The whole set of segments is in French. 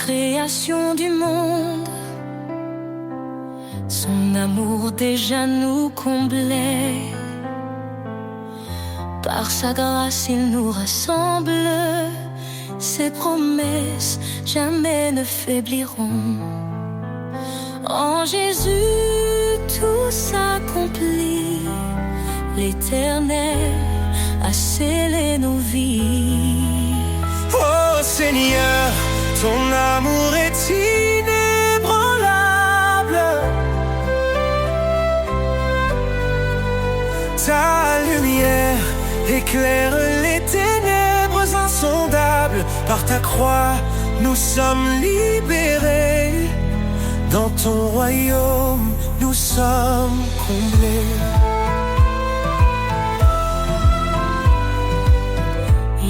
création du monde, son amour déjà nous comblait. Par sa grâce il nous rassemble, ses promesses jamais ne faibliront. En Jésus tout s'accomplit, l'Éternel a scellé nos vies. Oh Seigneur, ton amour est inébranlable, ta lumière éclaire les ténèbres insondables. Par ta croix, nous sommes libérés. Dans ton royaume, nous sommes comblés.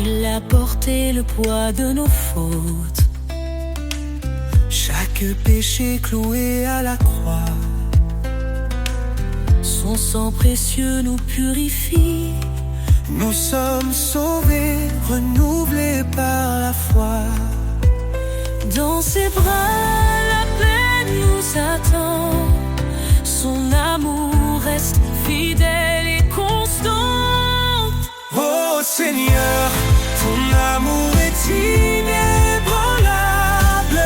Il a porté le poids de nos fautes, chaque péché cloué à la croix. son sang précieux nous purifie. Nous sommes sauvés, renouvelés par la foi. Dans ses bras, la paix nous attend. Son amour reste fidèle et constant. Oh Seigneur, ton amour est inébranlable,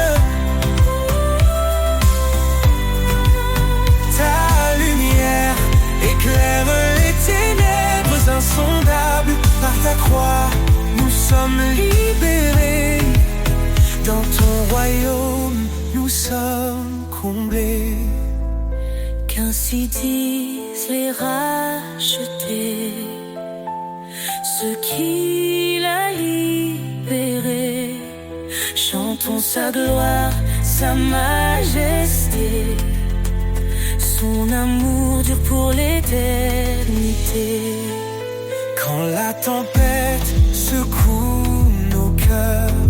ta lumière éclaire les ténèbres insondables. Par ta croix, nous sommes libérés. Dans ton royaume, nous sommes comblés. Qu'ainsi disent les rachetés, ceux qu'il a libérés. Chantons sa gloire, sa majesté. Son amour dure pour l'éternité. Quand la tempête secoue nos cœurs,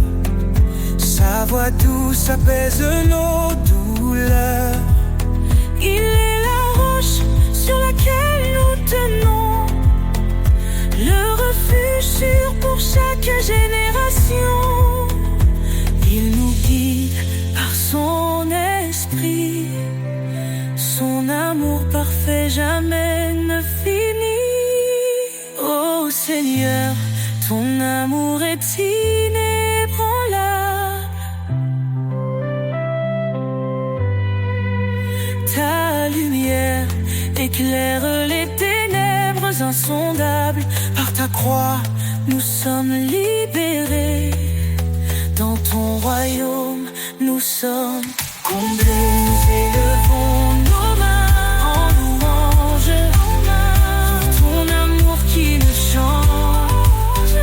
sa voix douce apaise nos douleurs. Il est la roche sur laquelle nous tenons, le refuge sûr pour chaque génération. Il nous guide par son esprit, son amour parfait jamais ne finit. Oh Seigneur, ton amour est inébranlable, ta lumière éclaire les ténèbres insondables. Par ta croix, Nous sommes libérés. Dans ton royaume, nous sommes comblés. Nous élevons nos mains en louange pour ton amour qui ne change.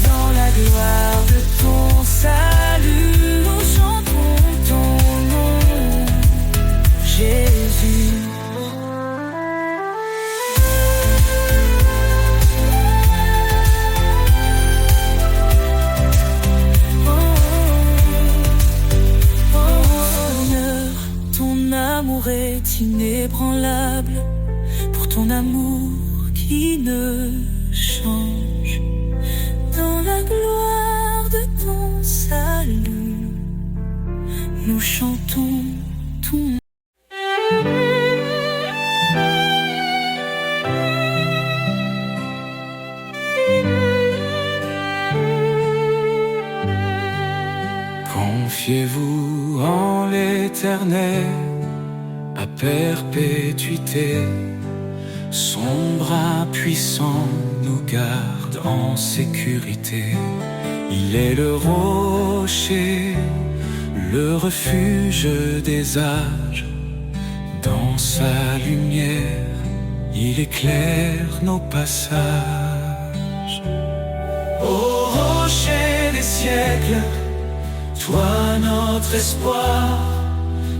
Dans la gloire de ton salut, nous chantons ton nom, Jésus. L'amour est inébranlable, pour ton amour qui ne change. Dans la gloire de ton salut, nous chantons ton nom. confiez-vous en l'Éternel à perpétuité. Son bras puissant nous garde en sécurité. Il est le rocher, le refuge des âges. Dans sa lumière, il éclaire nos passages. Ô rocher des siècles, toi notre espoir,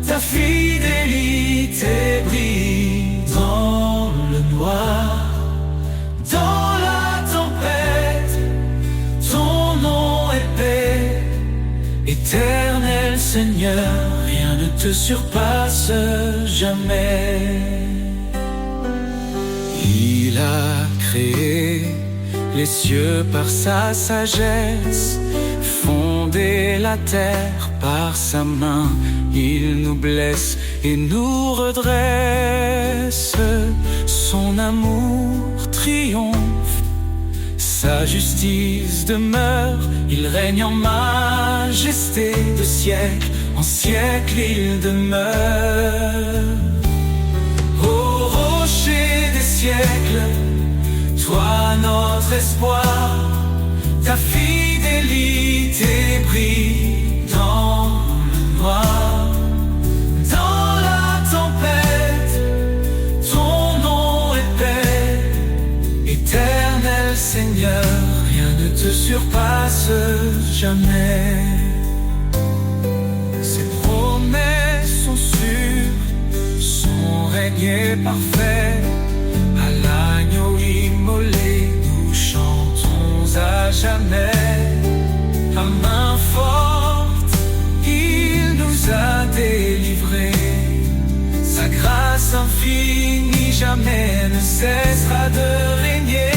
ta fidélité brille dans le noir. Dans la tempête, ton nom est paix. Éternel Seigneur, rien ne te surpasse jamais. Il a créé les cieux par sa sagesse, fondé monde et la terre par sa main. Il nous blesse et nous redresse. Son amour triomphe, sa justice demeure. Il règne en majesté de siècle en siècle il demeure. Ô rocher des siècles, toi notre espoir, ta fidélité brille dans le noir. Dans la tempête, ton nom est paix. Éternel Seigneur, rien ne te surpasse jamais. Ses promesses sont sûres, son règne est parfait. À l'agneau immolé, nous chantons à jamais. À main forte, il nous a délivrés. Sa grâce infinie jamais ne cessera de régner.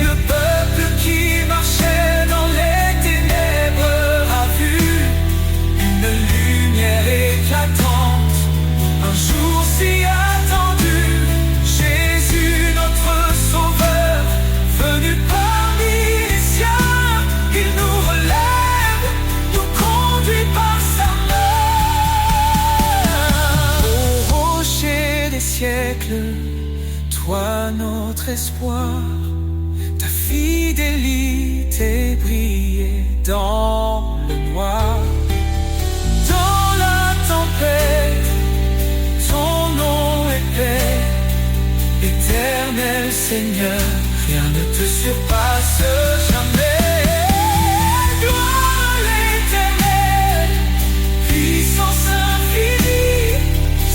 Le peuple qui marchait dans les ténèbres a vu une lumière éclatante, un jour si attendu. Jésus notre sauveur, venu parmi les siens, il nous relève, nous conduit par sa main. Ô rocher des siècles, toi notre espoir, ta fidélité brillait dans le noir. Dans la tempête, ton nom est paix. Éternel Seigneur, rien ne te surpasse jamais. Gloire à l'Éternel, puissance infinie,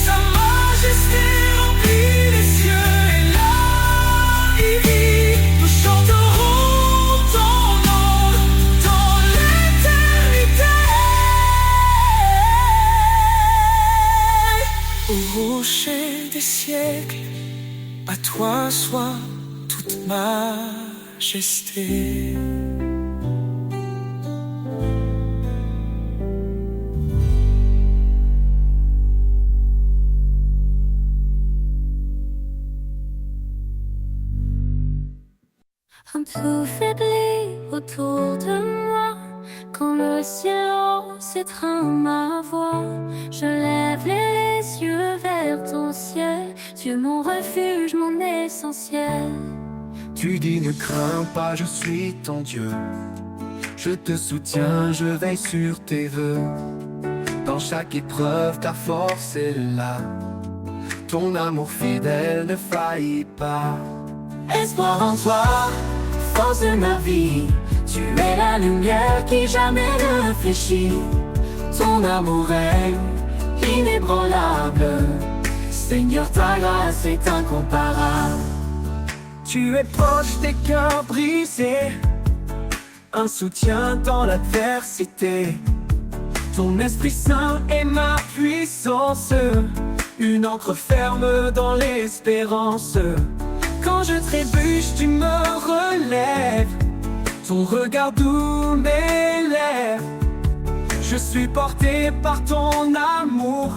sa majesté remplit les cieux et la vie. Nous chanterons ton nom dans l'éternité. Au rocher des siècles, à toi soit toute majesté. Un peu faibli autour de moi, quand le silence étreint ma voix, je lève les yeux vers ton ciel, Dieu mon refuge, mon essentiel. Tu dis ne crains pas, je suis ton Dieu. Je te soutiens, je veille sur tes vœux. Dans chaque épreuve, ta force est là. Ton amour fidèle ne faillit pas. Espoir en toi, force de ma vie, tu es la lumière qui jamais ne fléchit. Ton amour règne inébranlable, Seigneur ta grâce est incomparable. Tu es proche des cœurs brisés, un soutien dans l'adversité. Ton Esprit Saint est ma puissance, une ancre ferme dans l'espérance. Quand je trébuche, tu me relèves, ton regard doux m'élève. Je suis porté par ton amour,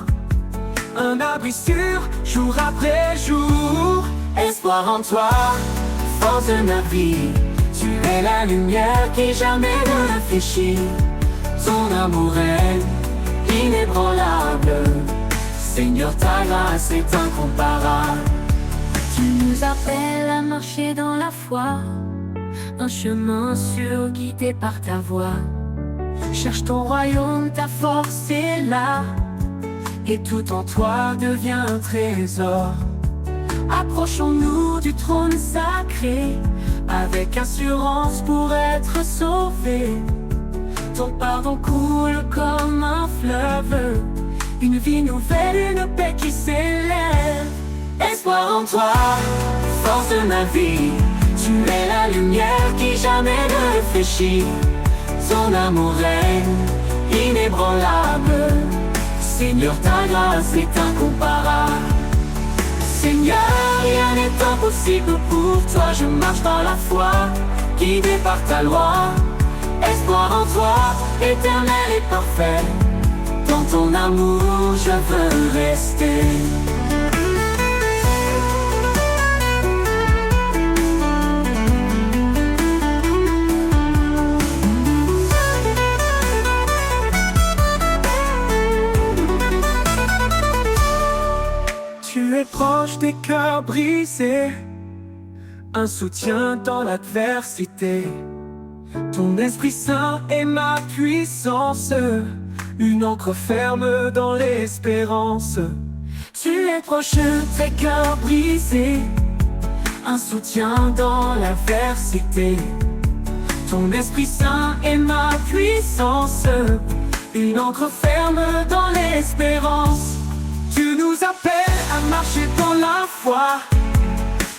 un abri sûr, jour après jour. Espoir en toi, force de ma vie, tu es la lumière qui jamais ne fléchit. Ton amour est inébranlable, Seigneur ta grâce est incomparable. Tu nous appelles à marcher dans la foi, un chemin sûr guidé par ta voix. Cherche ton royaume, ta force est là, et tout en toi devient un trésor. Approchons-nous du trône sacré, avec assurance pour être sauvés. Ton pardon coule comme un fleuve, une vie nouvelle, une paix qui s'élève. Espoir en toi, force de ma vie, tu es la lumière qui jamais ne fléchit. Ton amour règne inébranlable, Seigneur ta grâce est incomparable. Seigneur, rien n'est impossible pour toi, je marche dans la foi, guidé par ta loi. Espoir en toi, éternel et parfait. Dans ton amour, je veux rester. Tu es proche des cœurs brisés, un soutien dans l'adversité. Ton Esprit Saint est ma puissance, une encre ferme dans l'espérance. Tu es proche des cœurs brisés, un soutien dans l'adversité. Ton Esprit Saint est ma puissance, une encre ferme dans l'espérance. Tu nous appelles à marcher dans la foi,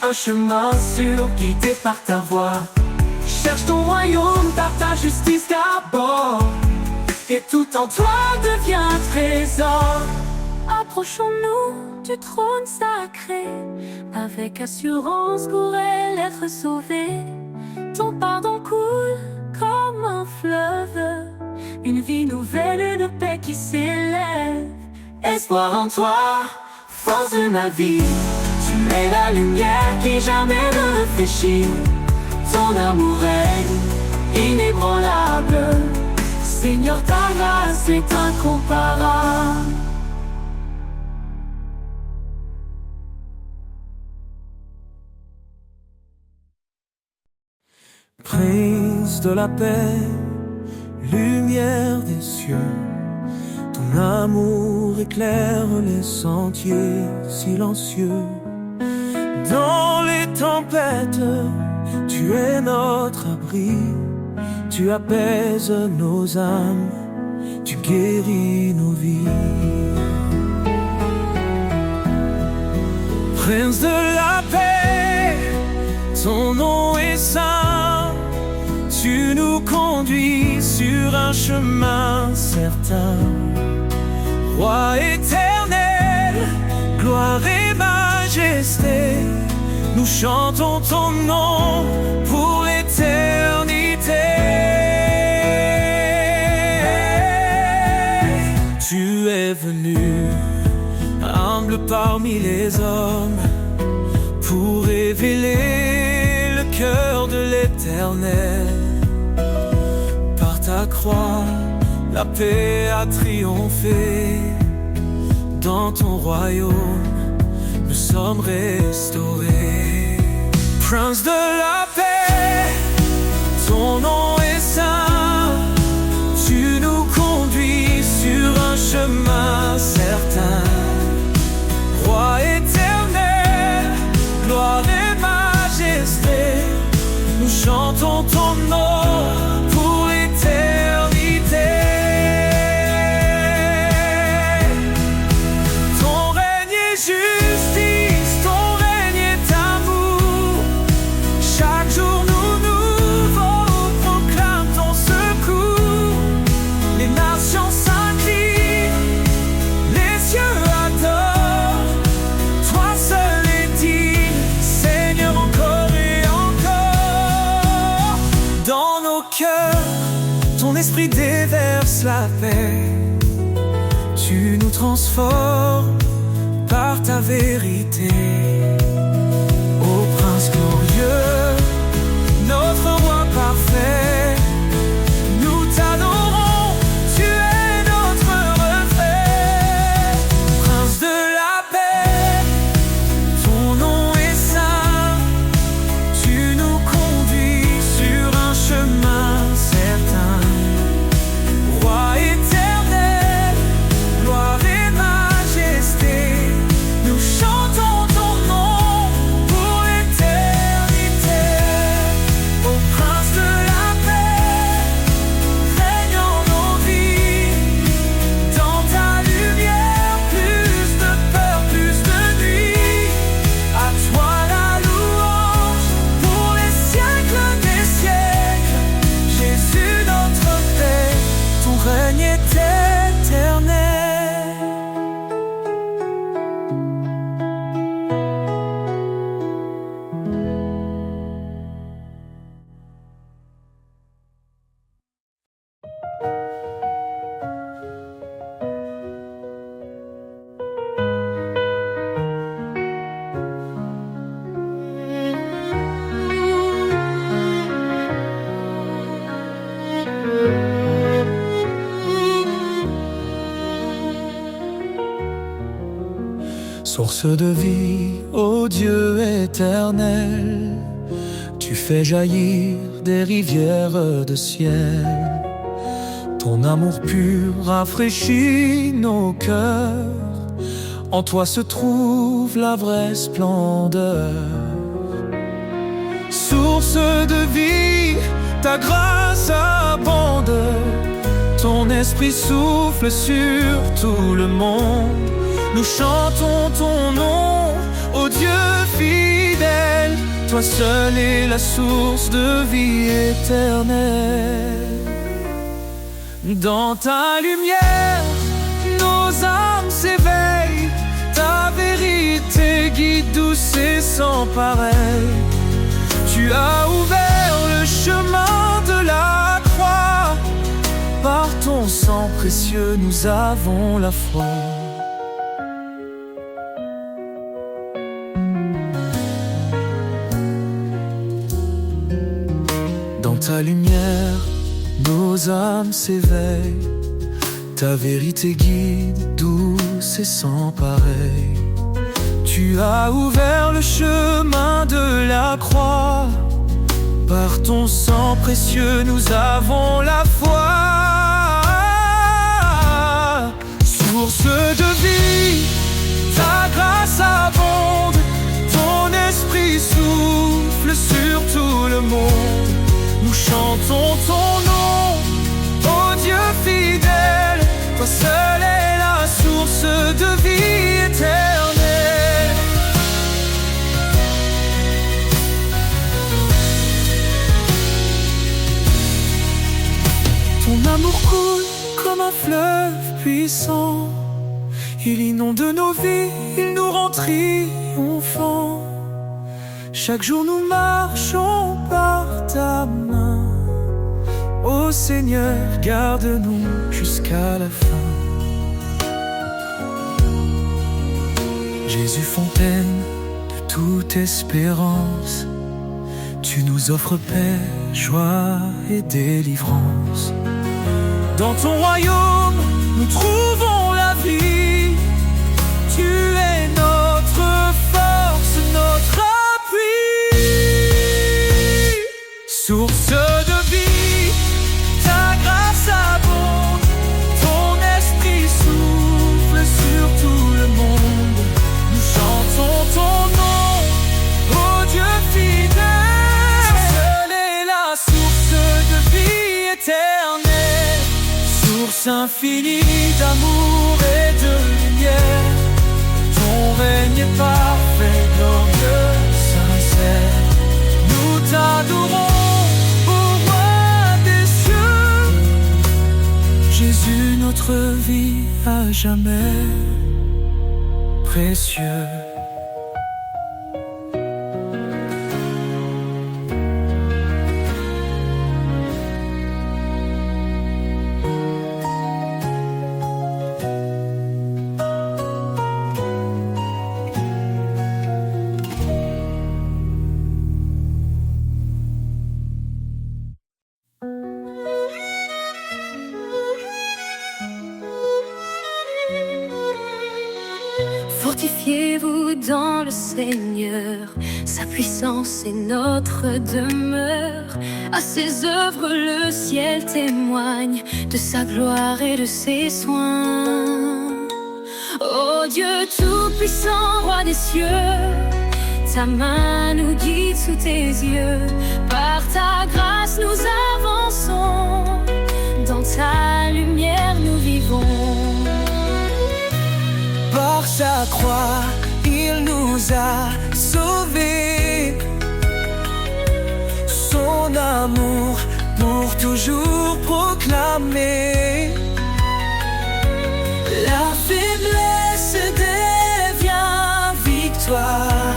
un chemin sûr guidé par ta voix. Cherche ton royaume, par ta justice d'abord, et tout en toi devient trésor. Approchons-nous du trône sacré, avec assurance pourrait l'être sauvé. Ton pardon coule comme un fleuve, une vie nouvelle, une paix qui s'élève. Espoir en toi, force de ma vie, tu es la lumière qui jamais ne réfléchit. Ton amour est inébranlable, Seigneur, ta grâce est incomparable. Prince de la paix, lumière des cieux, ton amour éclaire les sentiers silencieux. Dans les tempêtes, tu es notre abri, tu apaises nos âmes, tu guéris nos vies. Prince de la paix, ton nom est saint, tu nous conduis sur un chemin certain. Roi éternel, gloire et majesté, nous chantons ton nom pour l'éternité. Tu es venu, humble parmi les hommes, pour révéler le cœur de l'Éternel. Par ta croix, la paix a triomphé. Dans ton royaume, nous sommes restaurés. Prince de la paix, ton nom est saint, tu nous conduis sur un chemin certain. Roi éternel, gloire et majesté, nous chantons ton nom pour l'éternité. Ton règne est justice, ton règne est amour. Chaque jour nous nouveau proclame ton secours. Les nations s'inclinent, les cieux adorent. Toi seul es digne, Seigneur, encore et encore. Dans nos cœurs, ton esprit déverse la paix. Tu nous transformes par ta vérité. Ô Prince glorieux, notre roi parfait, nous t'adorons, tu es notre reflet. Prince de la paix, ton nom est saint, tu nous conduis sur un chemin certain. Roi éternel, gloire et majesté, nous chantons ton nom Source de vie, ô Dieu éternel, tu fais jaillir des rivières de ciel. Ton amour pur rafraîchit nos cœurs. En toi se trouve la vraie splendeur. Source de vie, ta grâce abonde. Ton esprit souffle sur tout le monde. Nous chantons ton nom, ô Dieu fidèle. Toi seul es la source de vie éternelle. Dans ta lumière, nos âmes s'éveillent. Ta vérité guide douce et sans pareil. Tu as ouvert le chemin de la croix. Par ton sang précieux, nous avons la foi. Dans ta lumière, nos âmes s'éveillent. Ta vérité guide, douce et sans pareil. Tu as ouvert le chemin de la croix. Par ton sang précieux, nous avons la foi. Source de vie, ta grâce abonde. Ton esprit souffle sur tout le monde. Nous chantons ton nom, ô Dieu fidèle. Toi seul est la source de vie éternelle. Ton amour coule comme un fleuve puissant. Il inonde nos vies, il nous rend triomphants. Chaque jour nous marchons par ta main. Ô Seigneur, garde-nous jusqu'à la fin. Jésus, fontaine de toute espérance, tu nous offres paix, joie et délivrance. Dans ton royaume, nous trouvons la vie. Tu es notre force, notre appui. Source de vie, ta grâce abonde. Ton esprit souffle sur tout le monde. Nous chantons ton nom, ô Dieu fidèle. Seule est la source de vie éternelle. Source infinie d'amour et de lumière. Ton règne est parfait, glorieux, sincère. Nous t'adorons, ô roi des cieux. Jésus, notre vie à jamais précieux. Fortifiez-vous dans le Seigneur, sa puissance est notre demeure. À ses œuvres le ciel témoigne de sa gloire et de ses soins. Ô Dieu tout-puissant, roi des cieux, ta main nous guide sous tes yeux. Par ta grâce nous avançons, dans ta lumière nous vivons. Par sa croix, il nous a sauvés. Son amour pour toujours proclamer. La faiblesse devient victoire.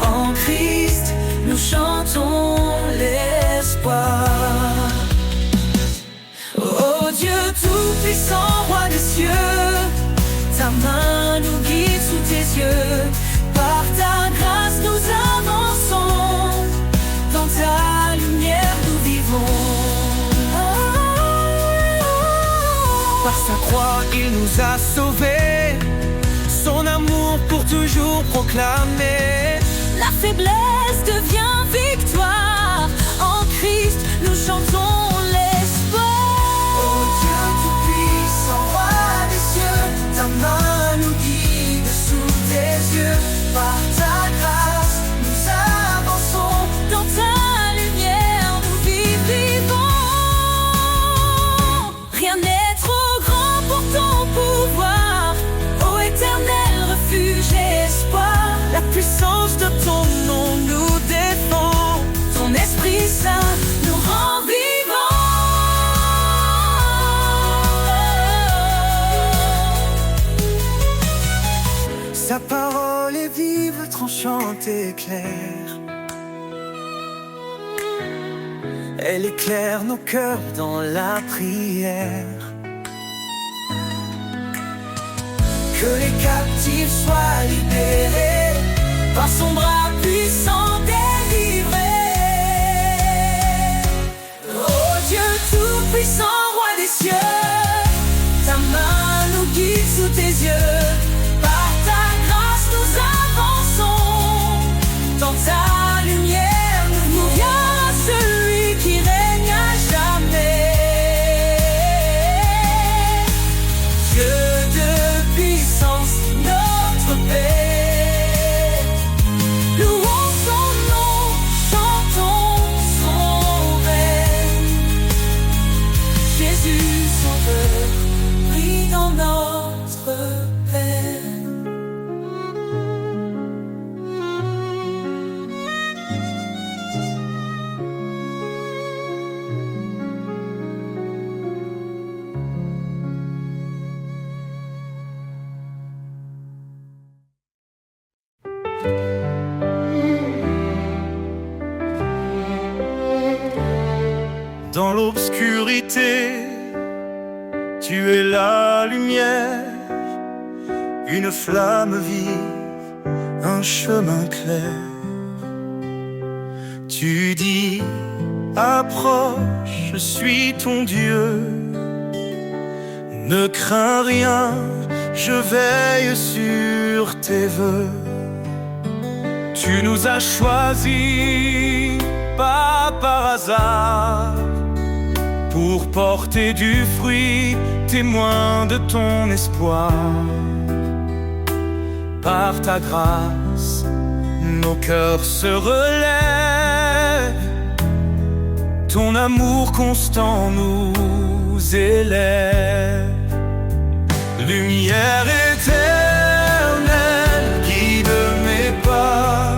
En Christ, nous chantons l'espoir. Ô Dieu tout-puissant, roi des cieux, ta main nous guide sous tes yeux. Par ta grâce nous avançons, dans ta lumière nous vivons. Par sa croix il nous a sauvés. son amour pour toujours proclamer. La faiblesse devient victoire. En Christ, nous chantons l'espoir. Ô Dieu tout-puissant, roi des cieux, ta main nous guide sous tes yeux. Par ta grâce, nous avançons. Dans ta lumière, nous vivons. Rien n'est trop grand pour ton pouvoir. Ô éternel refuge et espoir. La puissance de ton nom nous défend. Ton Esprit Saint nous rend vivants. Sa parole est vive, tranchante et claire. Elle éclaire nos cœurs dans la prière. Que les captifs soient libérés, Par son bras puissant délivré. Oh Dieu tout-puissant, roi des cieux, ta main nous guide sous tes yeux. Par ta grâce nous avançons. Dans ta lumière nous vient celui qui règne à jamais. Dieu de puissance, notre paix. Louons son nom, chantons son règne. Jésus sauveur, brille dans notre peine. Dans l'obscurité, tu es la lumière, une flamme vive, un chemin clair. Tu dis, approche, je suis ton Dieu. Ne crains rien, je veille sur tes vœux. Tu nous as choisis, pas par hasard, pour porter du fruit, témoin de ton espoir. Par ta grâce, nos cœurs se relèvent. Ton amour constant nous élève. Lumière éternelle, guide mes pas.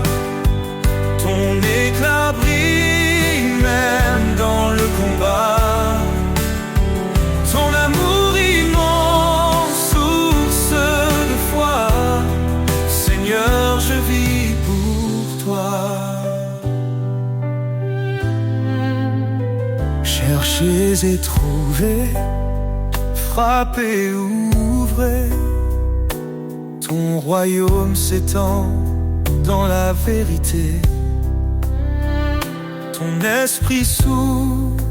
Ton éclat brille même dans le combat. Ton amour immense, source de foi. Seigneur, je vis pour toi. Cherchez et trouvez, frappez, ouvrez. Ton royaume s'étend dans la vérité. Ton esprit souffle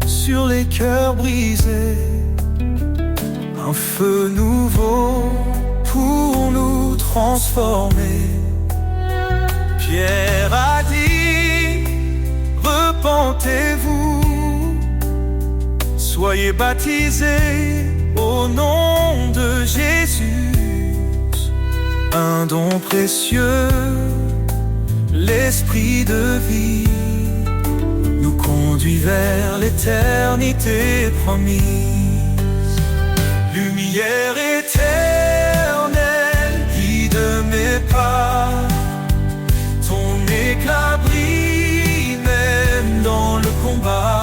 sur les cœurs brisés. Un feu nouveau pour nous transformer. Pierre a dit, repentez-vous, soyez baptisés au nom de Jésus. Un don précieux, l'esprit de vie, nous conduit vers l'éternité promise. Lumière éternelle, guide mes pas. Ton éclat brille même dans le combat.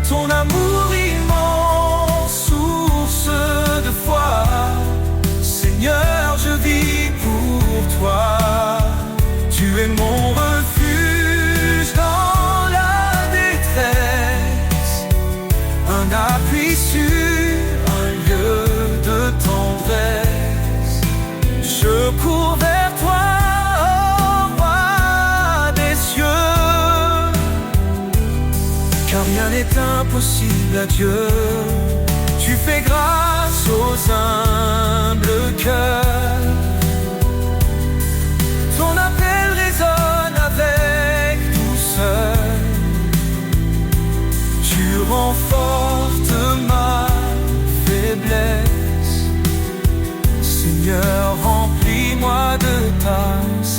Ton amour immense, source de foi. Seigneur, je vis pour toi. Tu es mon refuge dans la détresse, un appui sûr, un lieu de tendresse. Je cours vers toi, ô roi des cieux, car rien n'est impossible à Dieu. Tu fais grâce aux humbles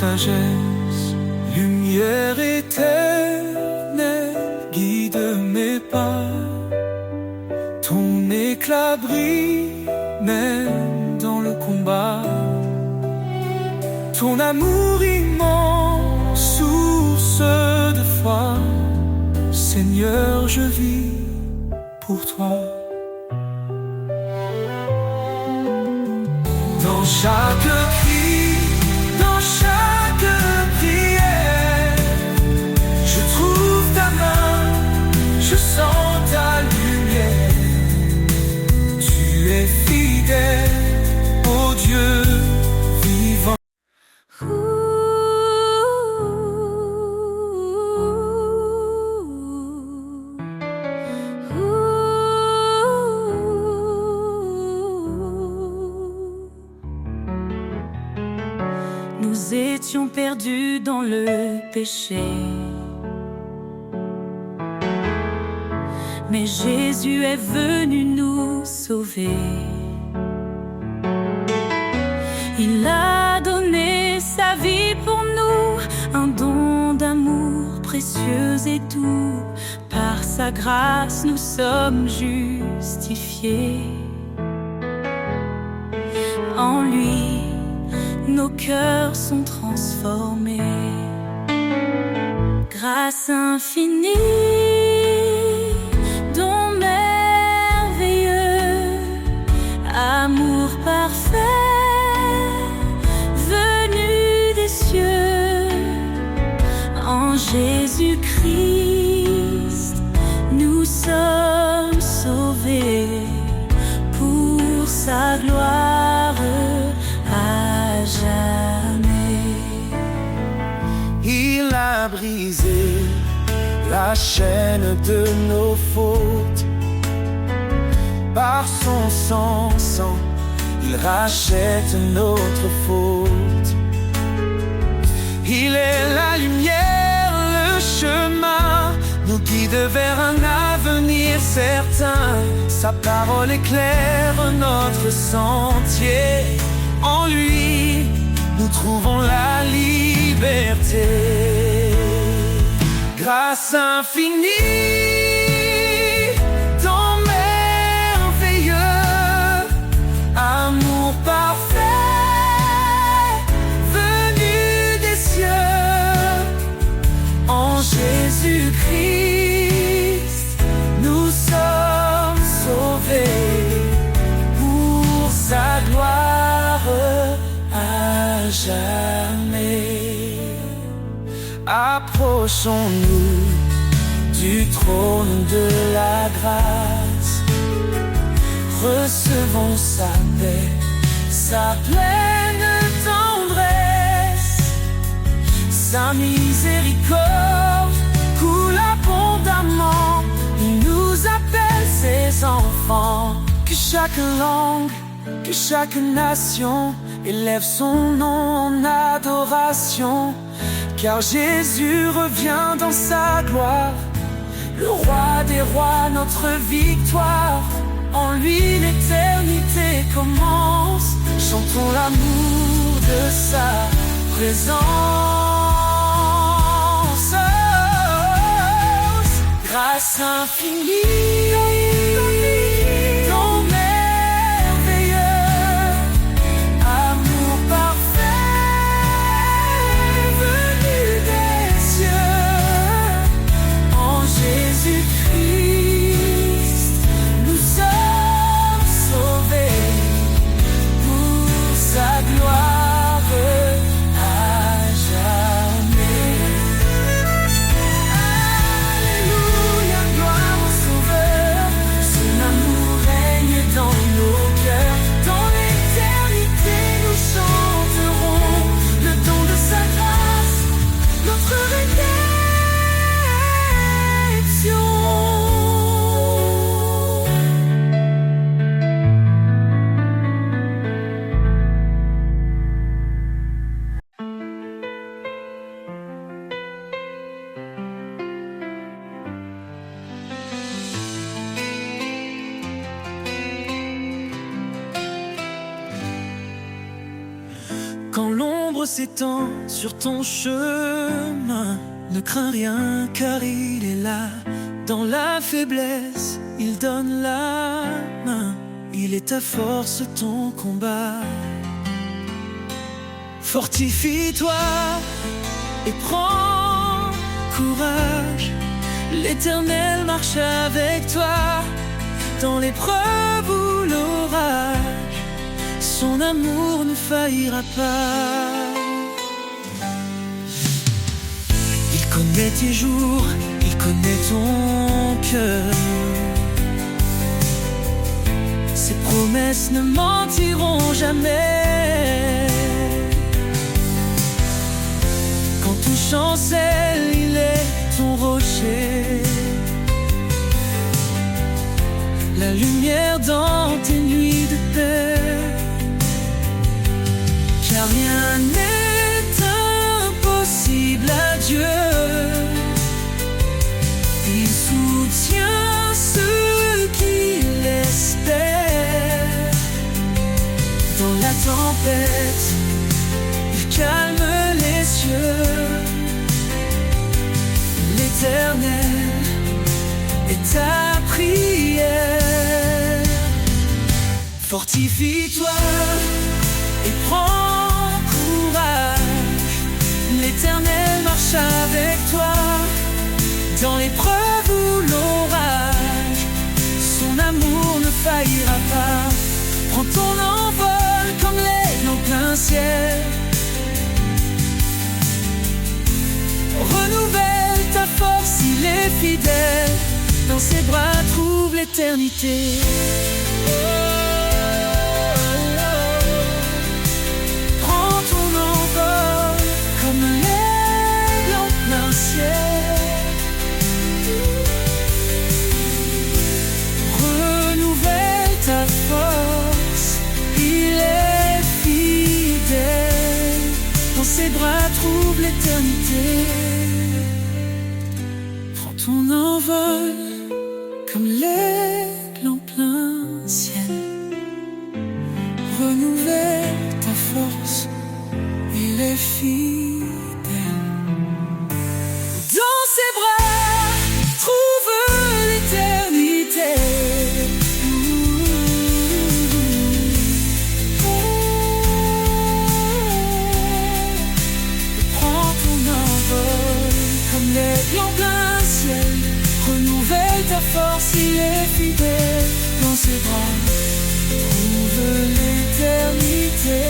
sagesse. Lumière éternelle, guide mes pas. Ton éclat brille même dans le combat. Ton amour immense, source de foi. Seigneur, je vis pour toi. Dans chaque cri, dans chaque prière, je trouve ta main, je sens ta lumière. Tu es fidèle, ô Dieu vivant. Nous étions perdus dans le péché, mais Jésus est venu nous sauver. Il a donné sa vie pour nous, un don d'amour précieux et doux. Par sa grâce nous sommes justifiés. En lui, nos cœurs sont transformés. Grâce infinie, don merveilleux, amour parfait, venu des cieux. En Jésus-Christ, nous sommes sauvés pour sa gloire à jamais. Il a brisé la chaîne de nos fautes. Par son sang, il rachète notre faute. Il est la lumière, le chemin, nous guide vers un avenir certain. Sa parole éclaire notre sentier. En lui, nous trouvons la liberté. Grâce infinie, don merveilleux, amour parfait, venu des cieux. En Jésus-Christ, nous sommes sauvés pour sa gloire à jamais. Approchons-nous du trône de la grâce. Recevons sa paix, sa pleine tendresse. Sa miséricorde coule abondamment. Il nous appelle ses enfants. Que chaque langue, que chaque nation élève son nom en adoration. Car Jésus revient dans sa gloire, le roi des rois, notre victoire. En lui l'éternité commence. Chantons l'amour de sa présence. Grâce infinie, don merveilleux, amour parfait, venu des cieux. En Jésus-Christ, nous sommes sauvés pour sa gloire à jamais. Alléluia, gloire au Sauveur. L'ombre s'étend sur ton chemin. Ne crains rien car il est là. Dans la faiblesse, il donne la main. Il est ta force, ton combat. Fortifie-toi et prends courage. L'Éternel marche avec toi. Dans l'épreuve ou l'orage, son amour ne faillira pas. Il connaît tes jours, il connaît ton cœur. Ses promesses ne mentiront jamais. Quand tout chancelle, il est ton rocher. La lumière dans tes nuits de paix. Car rien n'est impossible à Dieu. Il soutient ceux qui l'espèrent. Dans la tempête, il calme les cieux. L'Éternel est ta prière. Fortifie-toi et prends courage. L'Éternel marche avec toi. Dans l'épreuve ou l'orage, son amour ne faillira pas. Prends ton envol comme l'aigle en plein ciel. Renouvelle ta force, il est fidèle. Dans ses bras trouve l'éternité. Prends ton envol comme l'aigle en plein ciel. Renouvelle ta force, il est fidèle. Dans ses bras trouve l'éternité. Prends ton envol comme l'aigle en plein ciel. Renouvelle ta force, il est fidèle. Dans ses bras, trouve l'éternité. Prends ton envol comme l'aigle en plein ciel. Renouvelle ta force, il est fidèle. Dans ses bras, trouve l'éternité.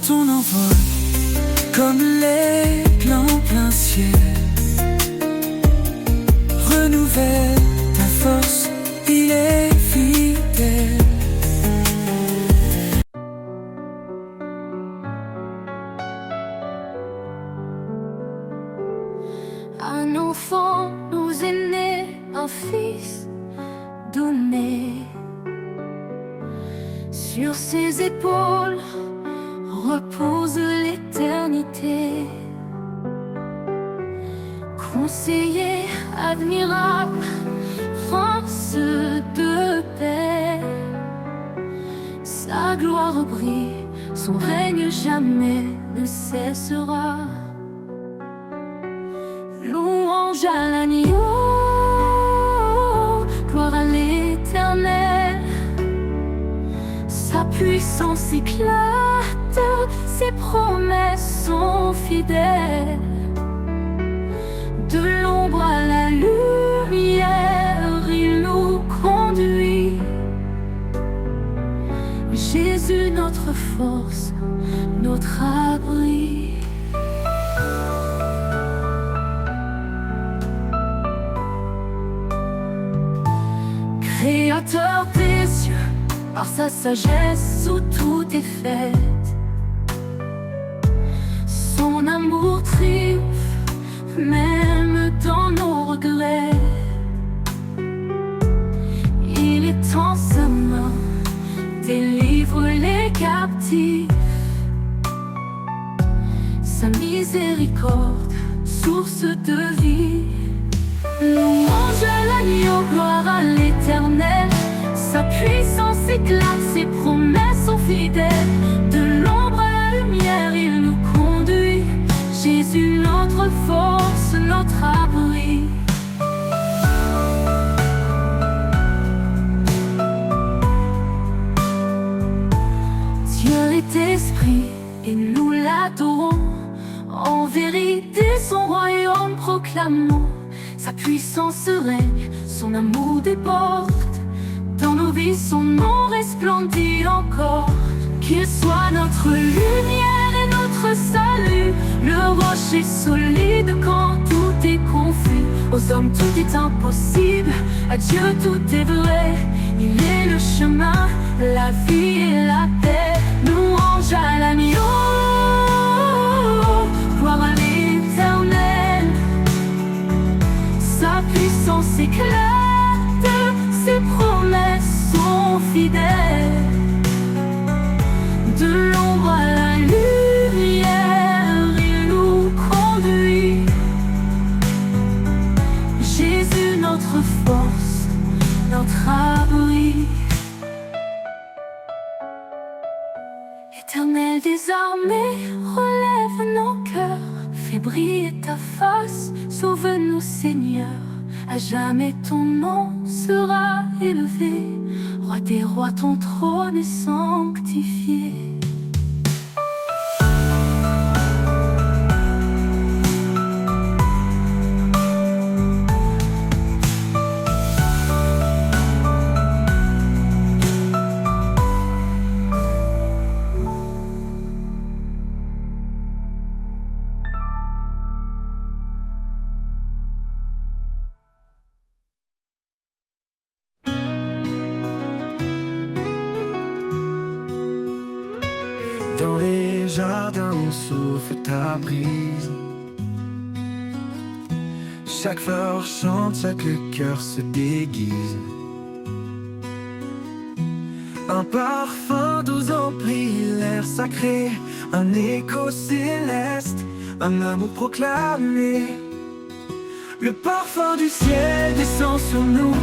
Ton envol comme l'aigle en plein ciel. Renouvelle ta force, il est fidèle. Un enfant nous est né, un fils donné. Sur ses épaules repose l'éternité. Conseiller admirable, prince de paix. Sa gloire brille, son règne jamais ne cessera. Louange à l'agneau, gloire à l'Éternel. Sa puissance éclate, ses promesses sont fidèles. De l'ombre à la lumière, il nous conduit. Jésus, notre force, notre abri. Créateur des cieux, par sa sagesse où tout est fait. Son amour triomphe, même dans nos regrets. Il étend sa main, délivre les captifs. Sa miséricorde, source de vie. Louange à l'agneau, gloire à l'Éternel. Sa puissance éclate, ses promesses sont fidèles. De l'ombre à la lumière, il nous conduit. Jésus, notre force, notre abri. Dieu est esprit et nous l'adorons. En vérité, son royaume proclamons. Sa puissance règne, son amour déborde. Dans nos vies, son nom resplendit encore. Qu'il soit notre lumière et notre salut, le rocher solide quand tout est confus. Aux hommes tout est impossible, à Dieu tout est vrai. Il est le chemin, la vie et la paix. Louange à l'agneau, gloire à l'Éternel. Sa puissance éclate, ses promesses sont fidèles. De l'ombre à la lumière, il nous conduit. Jésus, notre force, notre abri. Éternel des armées, relève nos cœurs. Fais briller ta face, sauve-nous Seigneur. À jamais ton nom sera élevé. Roi des rois, ton trône est sanctifié. Dans les jardins où souffle ta brise, chaque fleur chante, chaque cœur se déguise. Un parfum doux emplit l'air sacré, un écho céleste, un amour proclamé. Le parfum du ciel descend sur nous,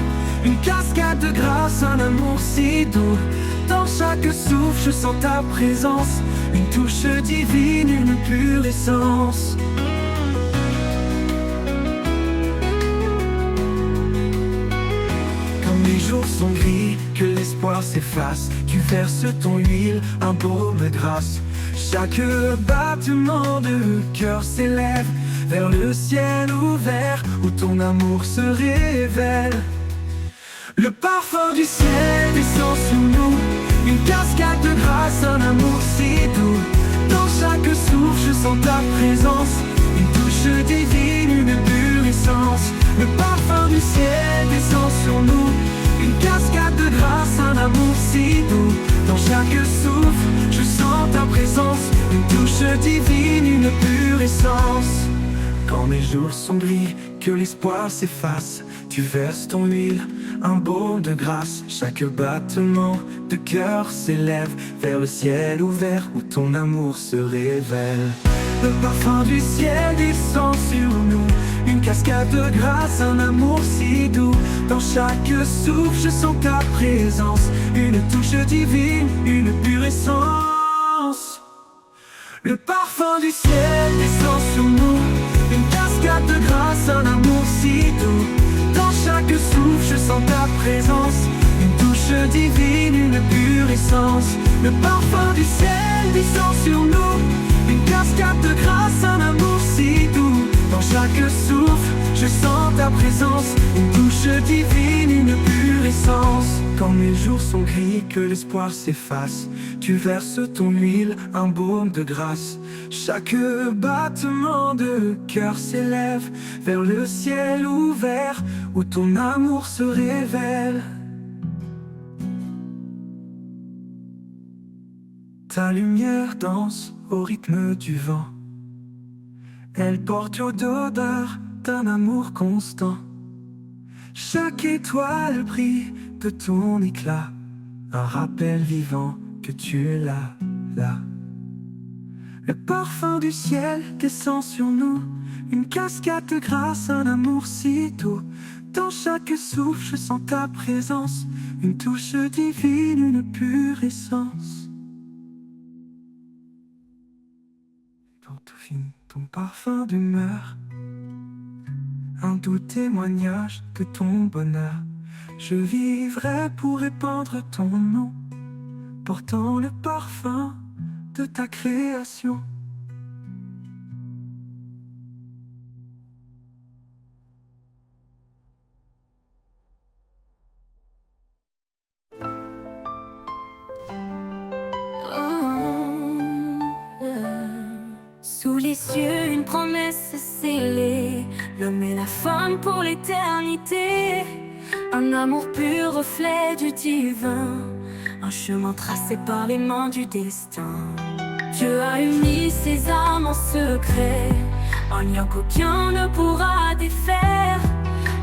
une cascade de grâce, un amour si doux. Dans chaque souffle, je sens ta présence, une touche divine, une pure essence. Quand les jours sont gris, que l'espoir s'efface, tu verses ton huile, un baume de grâce. Chaque battement de cœur s'élève vers le ciel ouvert, où ton amour se révèle. Le parfum du ciel descend sur nous, une cascade de grâce, un amour si doux. Dans chaque souffle, je sens ta présence, une touche divine, une pure essence. Le parfum du ciel descend sur nous, une cascade de grâce, un amour si doux. Dans chaque souffle, je sens ta présence, une touche divine, une pure essence. Quand les jours sont gris, que l'espoir s'efface, tu verses ton huile, un baume de grâce. Chaque battement de cœur s'élève vers le ciel ouvert, où ton amour se révèle. Le parfum du ciel descend sur nous, une cascade de grâce, un amour si doux. Dans chaque souffle, je sens ta présence, une touche divine, une pure essence. Le parfum du ciel descend sur nous, une cascade de grâce, un amour si doux. Dans chaque souffle, je sens ta présence, une touche divine, une pure essence. Le parfum du ciel descend sur nous, une cascade de grâce, un amour si doux. Dans chaque souffle, je sens ta présence, une touche divine, une pure essence. Quand les jours sont gris, que l'espoir s'efface, tu verses ton huile, un baume de grâce. Chaque battement de cœur s'élève vers le ciel ouvert, où ton amour se révèle. Ta lumière danse au rythme du vent. Elle porte l'odeur d'un amour constant. Chaque étoile brille de ton éclat, un rappel vivant que tu l'as là. Le parfum du ciel descend sur nous, une cascade de grâce, un amour si doux. Dans chaque souffle, je sens ta présence, une touche divine, une pure essence. Dans tout film, ton parfum demeure, un doux témoignage de ton bonheur. Je vivrai pour répandre ton nom, portant le parfum de ta création. Sous les cieux, une promesse scellée, l'homme et la femme pour l'éternité. Un amour pur, reflet du divin, un chemin tracé par les mains du destin. Dieu a uni ses âmes en secret, un lien qu'aucun ne pourra défaire.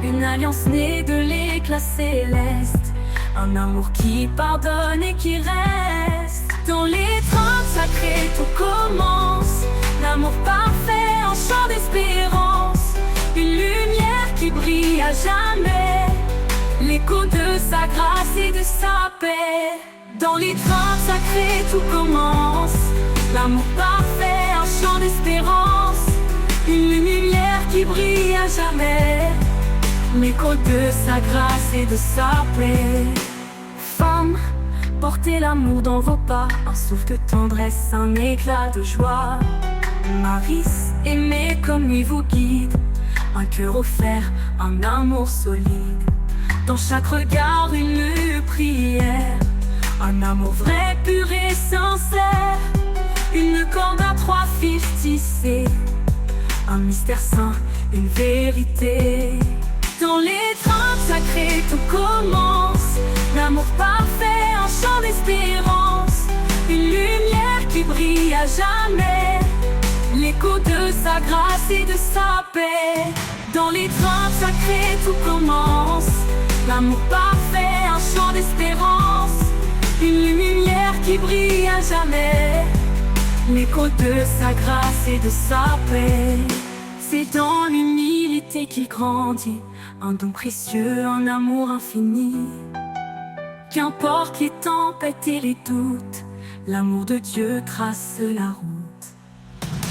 Une alliance née de l'éclat céleste, un amour qui pardonne et qui reste. Dans l'étreinte sacrée tout commence, l'amour parfait, un chant d'espérance, une lumière qui brille à jamais, l'écho de sa grâce et de sa paix. Dans l'étreinte sacrée tout commence, l'amour parfait, un chant d'espérance, une lumière qui brille à jamais, l'écho de sa grâce et de sa paix. Femme, portez l'amour dans vos pas, un souffle de tendresse, un éclat de joie. Maris, aimez comme lui vous guide, un cœur offert, un amour solide. Dans chaque regard une prière, un amour vrai, pur et sincère. Une corde à trois fils tissée, un mystère saint, une vérité. Dans l'étreinte sacrée tout commence, l'amour parfait, un chant d'espérance, une lumière qui brille à jamais, l'écho de sa grâce et de sa paix. Dans l'étreinte sacrée tout commence, l'amour parfait, un chant d'espérance, une lumière qui brille à jamais, l'écho de sa grâce et de sa paix. C'est dans l'humilité qu'il grandit, un don précieux, un amour infini. Qu'importe les tempêtes et les doutes, l'amour de Dieu trace la route.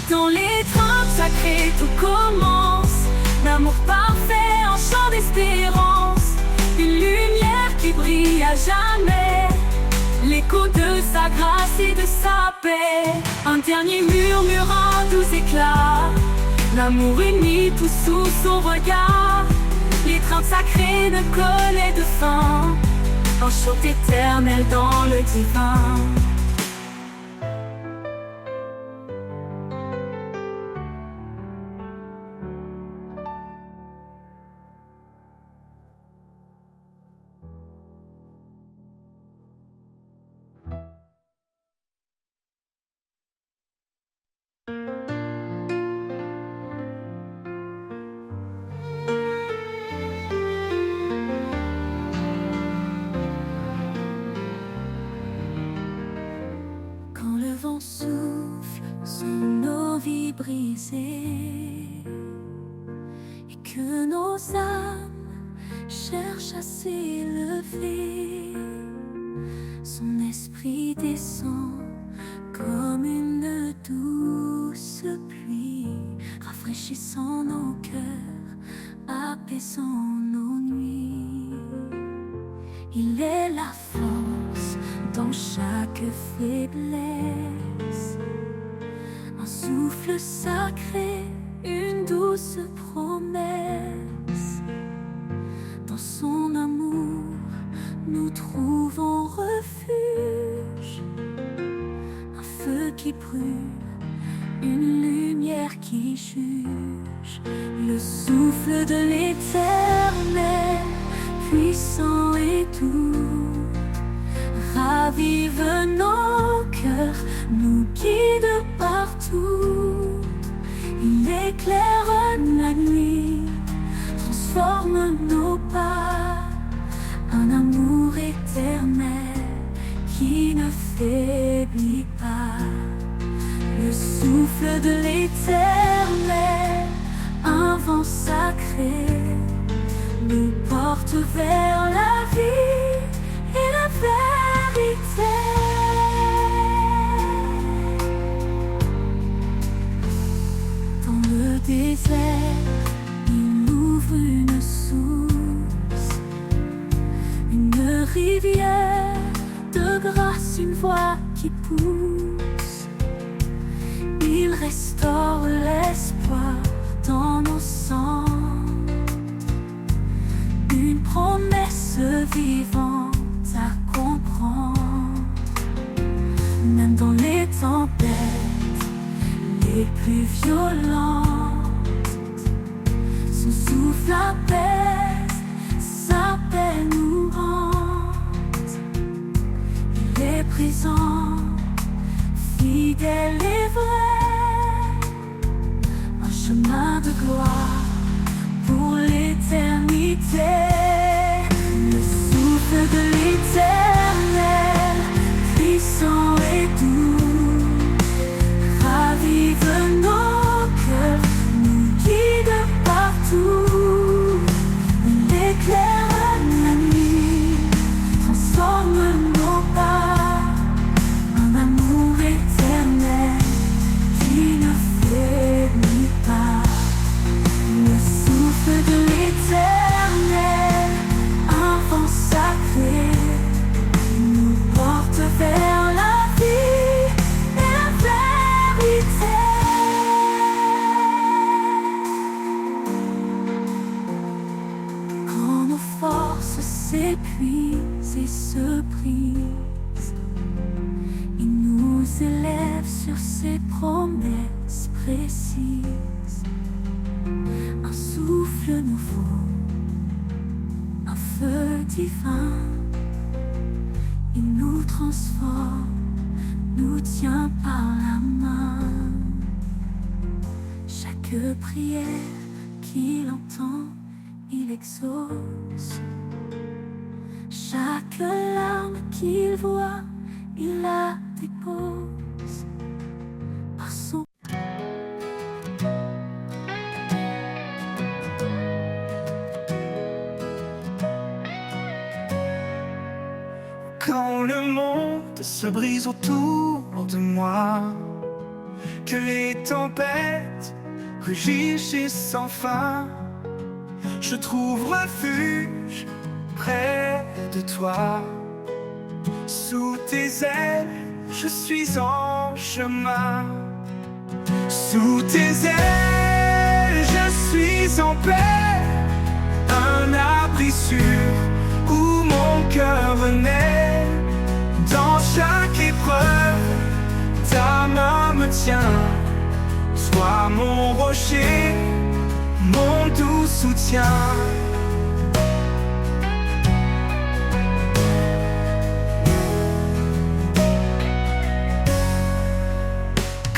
Dans l'étreinte sacrée tout commence, l'amour parfait, un chant d'espérance, une lumière qui brille à jamais, l'écho de sa grâce et de sa paix. Un dernier murmure, un doux éclat, l'amour uni tout sous son regard. L'étreinte sacrée ne connaît de fin, un chant éternel dans le divin. Quand le vent souffle sur nos vies brisées et que nos âmes cherchent à s'élever, son esprit descend comme une douce pluie, rafraîchissant nos cœurs, apaisant nos nuits. Il est la force dans chaque faiblesse, un souffle sacré, une douce promesse. Dans son amour, nous trouvons refuge, un feu qui brûle, une lumière qui juge, le souffle de l'Éternel, puissant et doux, ravive nos cœurs. cœur nous guide partout. Il éclaire la nuit, transforme nos pas. Un amour éternel qui ne faiblit pas. Le souffle de l'éternel, un vent sacré, nous porte vers la vie et la vérité. Dans le désert, il ouvre une source, une rivière de grâce, une voix qui pousse. Il restaure l'espoir dans nos cendres, une promesse vivante à comprendre. Même dans les tempêtes les plus violentes, son souffle apaise, sa paix nous hante. Il est présent, fidèle et vrai, un chemin de gloire pour l'éternité. Le souffle de l'éternel, puissant et doux, ravive nos cœurs, nous guide partout. Il éclaire la nuit, transforme nos pas. Un amour éternel qui ne faiblit pas. Le souffle de l'éternel, un vent sacré, nous porte vers la vie et la vérité. Quand nos forces s'épuisent et se brisent, il nous élève sur ses promesses précises. Un souffle nouveau, un feu divin, il nous transforme, nous tient par la main. Chaque prière qu'il entend, il exauce. Chaque larme qu'il voit, il la dépose. Par son Quand le monde se brise autour de moi, que les tempêtes rugissent sans fin, je trouve refuge près de toi. Sous tes ailes, je suis en chemin. Sous tes ailes, je suis en paix. Un abri sûr où mon cœur naît. Dans chaque épreuve, ta main me tient. Sois mon rocher, mon doux soutien.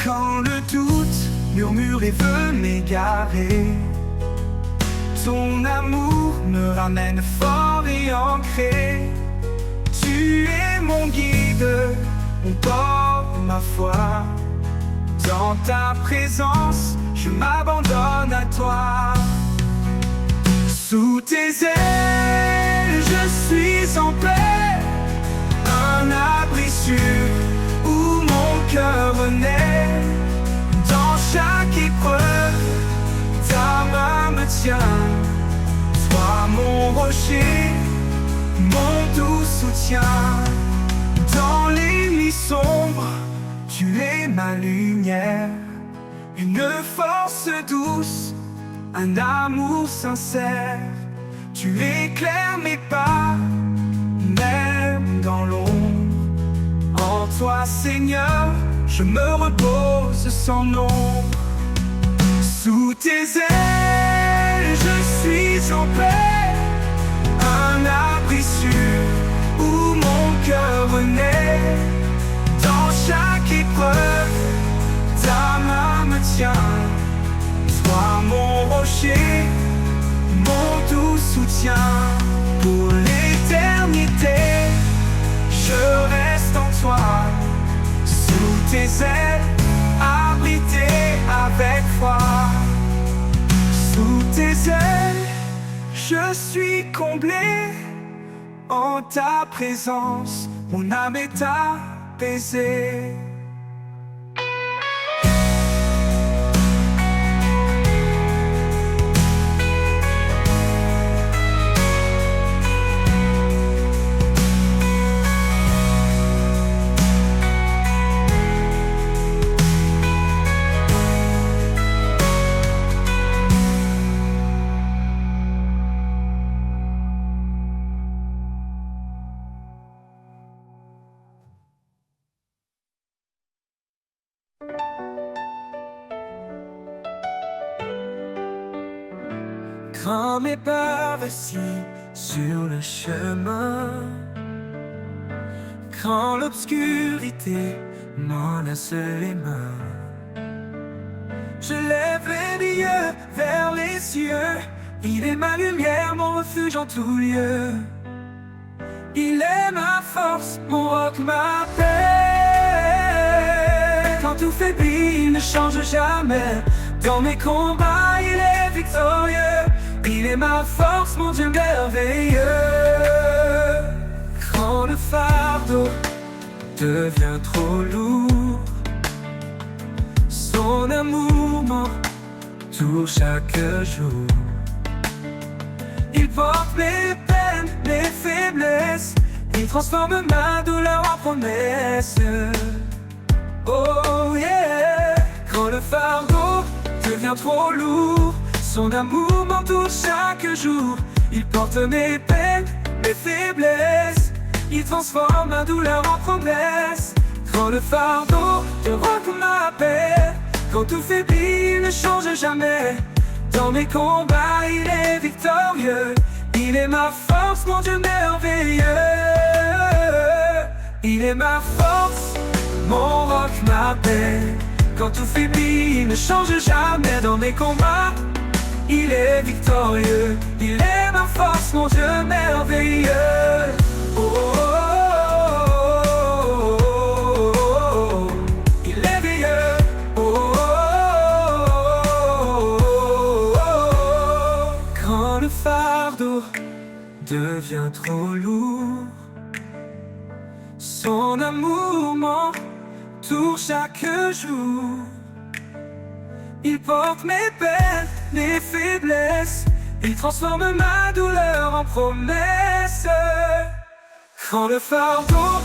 Quand le doute murmure et veut m'égarer, ton amour me ramène fort et ancré. Tu es mon guide, mon port, ma foi. Dans ta présence, je m'abandonne à toi. Sous tes ailes, je suis en paix. Un abri sûr où mon cœur naît. Dans chaque épreuve, ta main me tient. Sois mon rocher, mon doux soutien. Dans les nuits sombres, tu es ma lumière. Une force douce, un amour sincère. Tu éclaires mes pas, même dans l'ombre. En toi, Seigneur, je me repose sans nombre. Sous tes ailes, je suis en paix. Un abri sûr où mon cœur naît. Dans chaque tiens pour l'éternité. Je reste en toi, sous tes ailes, abrité avec foi. Sous tes ailes, je suis comblé en ta présence. Mon âme est apaisée. Quand mes pas vacillent sur le chemin, quand l'obscurité menace les mains, je lève les yeux vers les cieux. Il est ma lumière, mon refuge en tout lieu. Il est ma force, mon roc, ma paix. Quand tout faiblit, il ne change jamais. Dans mes combats, il est victorieux. Il est ma force, mon Dieu merveilleux. Quand le fardeau devient trop lourd, son amour m'entoure chaque jour. Il porte mes peines, mes faiblesses. Il transforme ma douleur en promesse. Oh yeah. Quand le fardeau devient trop lourd, son amour m'entoure chaque jour. Il porte mes peines, mes faiblesses. Il transforme ma douleur en promesse. Quand le fardeau devra qu'on m'appelle, quand tout faiblit, il ne change jamais. Dans mes combats, il est victorieux. Il est ma force, mon Dieu merveilleux. Il est ma force, mon roc, ma paix. Quand tout faiblit, il ne change jamais. Dans mes combats, il est victorieux. Il est ma force, mon Dieu merveilleux. Oh, oh, oh, oh, oh. Il est veilleux. Oh, oh, oh, oh. Quand le fardeau devient trop lourd, son amour m'entoure chaque jour. Il porte mes peines, mes faiblesses. Il transforme ma douleur en promesse. Quand le fardeau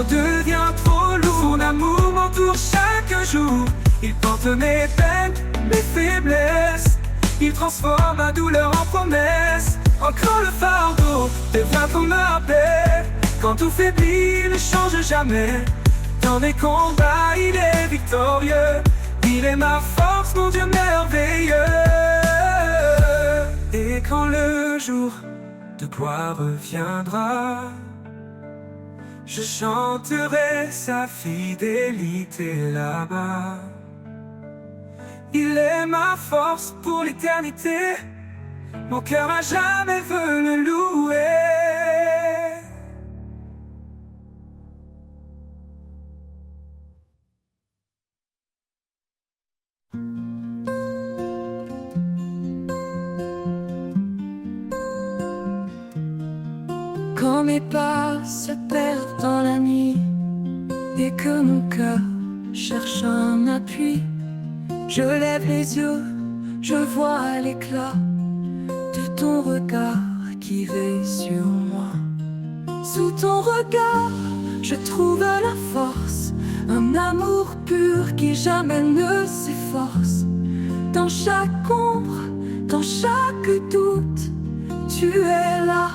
devient trop lourd, son amour m'entoure chaque jour. Il porte mes peines, mes faiblesses. Il transforme ma douleur en promesse. Quand le fardeau devient trop lourd, quand tout faiblit, il ne change jamais. Dans mes combats, il est victorieux. Il est ma force, mon Dieu merveilleux. Et quand le jour de gloire reviendra, je chanterai sa fidélité là-bas. Il est ma force pour l'éternité. Mon cœur à jamais veut le louer. Quand mes pas se perdent dans la nuit et que mon cœur cherche un appui, je lève les yeux, je vois l'éclat de ton regard qui veille sur moi. Sous ton regard, je trouve la force, un amour pur qui jamais ne s'efforce. Dans chaque ombre, dans chaque doute, tu es là,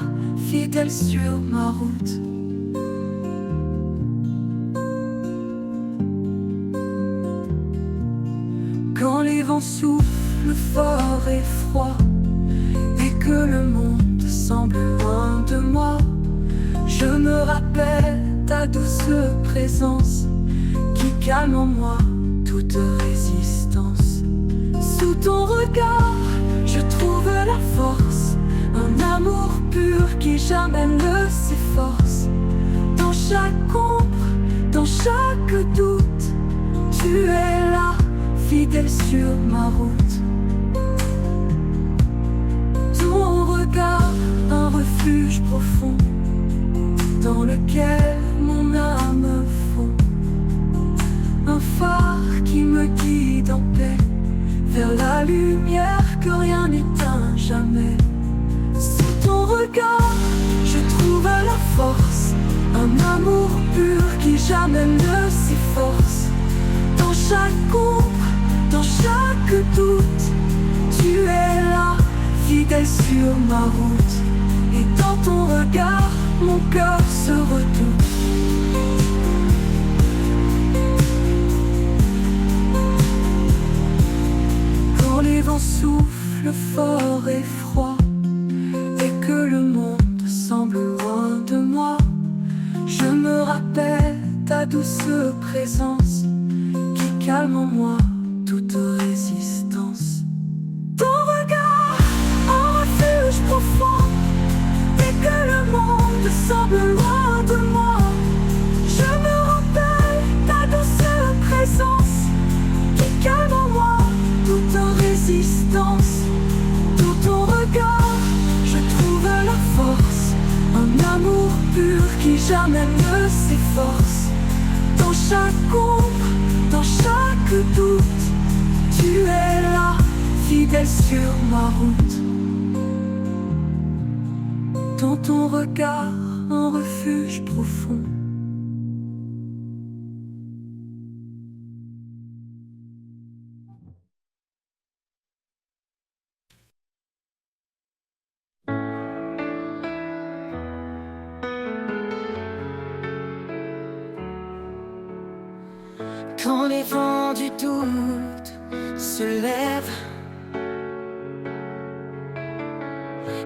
fidèle sur ma route. Quand les vents soufflent fort et froid et que le monde semble loin de moi, je me rappelle ta douce présence qui calme en moi toute résistance. Sous ton regard, je trouve la force, Un amour pur qui jamais ne s'efforce. Dans chaque ombre, dans chaque doute, tu es là, fidèle sur ma route. Ton regard, un refuge profond, dans lequel mon âme fond. Un phare qui me guide en paix, vers la lumière que rien n'éteint jamais. Sous ton regard, je trouve la force, un amour pur qui jamais ne s'efforce. Dans chaque ombre, dans chaque doute, tu es là, fidèle sur ma route. Et dans ton regard, mon cœur se redoute. Quand les vents soufflent fort et froid, et que le monde semble loin de moi, je me rappelle ta douce présence qui calme en moi toute résistance. Ton regard, un refuge profond, et que le monde semble loin de moi, je me rappelle ta douce présence qui calme en moi toute résistance. Dans ton regard, je trouve la force, un amour pur qui jamais ne s'efforce. Dans chaque ombre, dans chaque doute, tu es là, fidèle sur ma route. Dans ton regard, un refuge profond. Quand les vents du doute se lèvent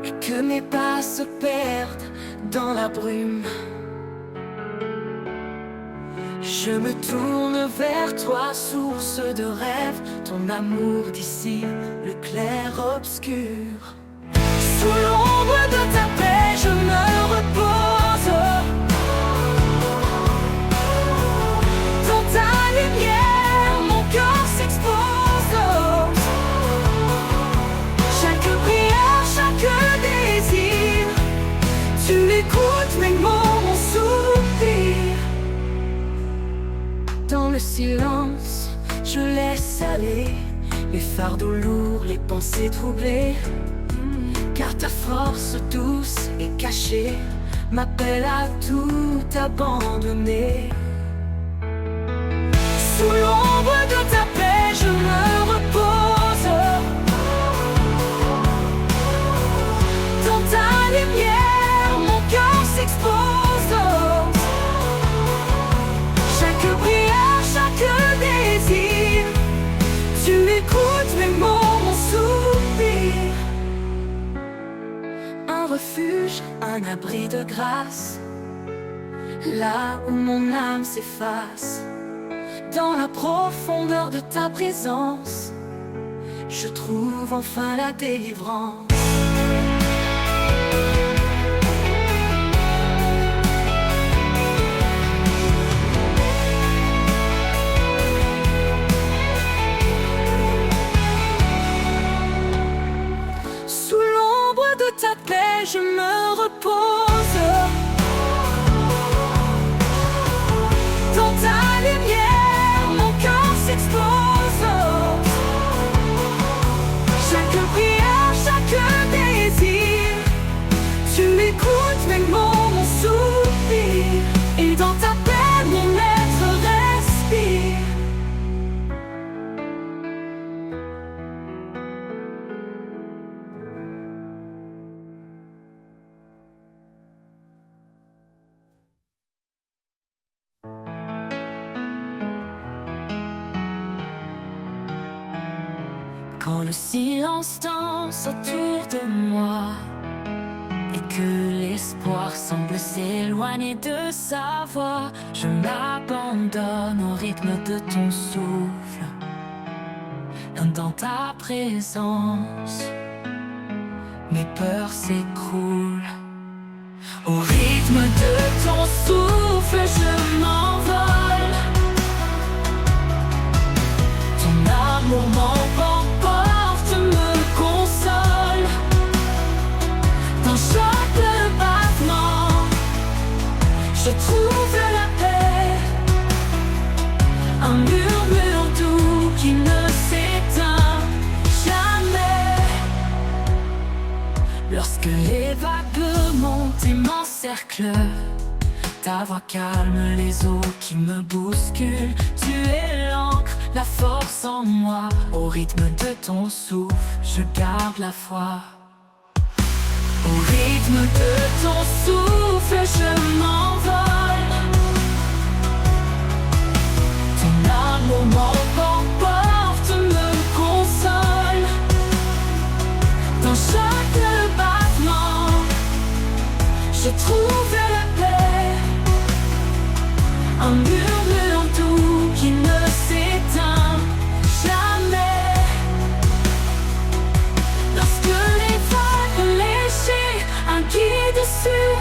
et que mes pas se perdent dans la brume, je me tourne vers toi, source de rêve. Ton amour dissipe le clair-obscur. Sous l'ombre de ta paix, je me repose. Dans ta lumière, mon cœur s'expose. Chaque prière, chaque désir, tu écoutes mes mots, mon soupir. Dans le silence, je laisse aller les fardeaux lourds, les pensées troublées. Car ta force douce et cachée m'appelle à tout abandonner. Sous l'ombre de ta paix, je me repose. Dans ta lumière, mon cœur s'expose. Chaque prière, chaque désir, tu écoutes mes mots, mon soupir. Un refuge, un abri de grâce, là où mon âme s'efface. Dans la profondeur de ta présence, je trouve enfin la délivrance. Sous l'ombre de ta paix, je me repose. Dans ta lumière, mon cœur s'expose. Chaque prière, chaque désir, tu écoutes mes mots, mon soupir. Et dans ta paix, mon être respire. Quand le silence danse autour de moi et que l'espoir semble s'éloigner de sa voix, je m'abandonne au rythme de ton souffle. Dans ta présence, mes peurs s'écroulent. Au rythme de ton souffle, je m'envole. Ton amour m'emporte, me console. Dans chaque battement, je trouve la paix. Un murmure doux qui ne s'éteint jamais. Lorsque les vagues montent et m'encerclent, ta voix calme les eaux qui me bousculent. Tu es l'encre, la force en moi. Au rythme de ton souffle, je garde la foi. Au rythme de ton souffle, je m'envole. Ton amour m'emporte, me console. Dans chaque battement, je trouve la paix. Un murmure doux qui ne s'éteint jamais. Lorsque les vagues léchées, un guide sûr,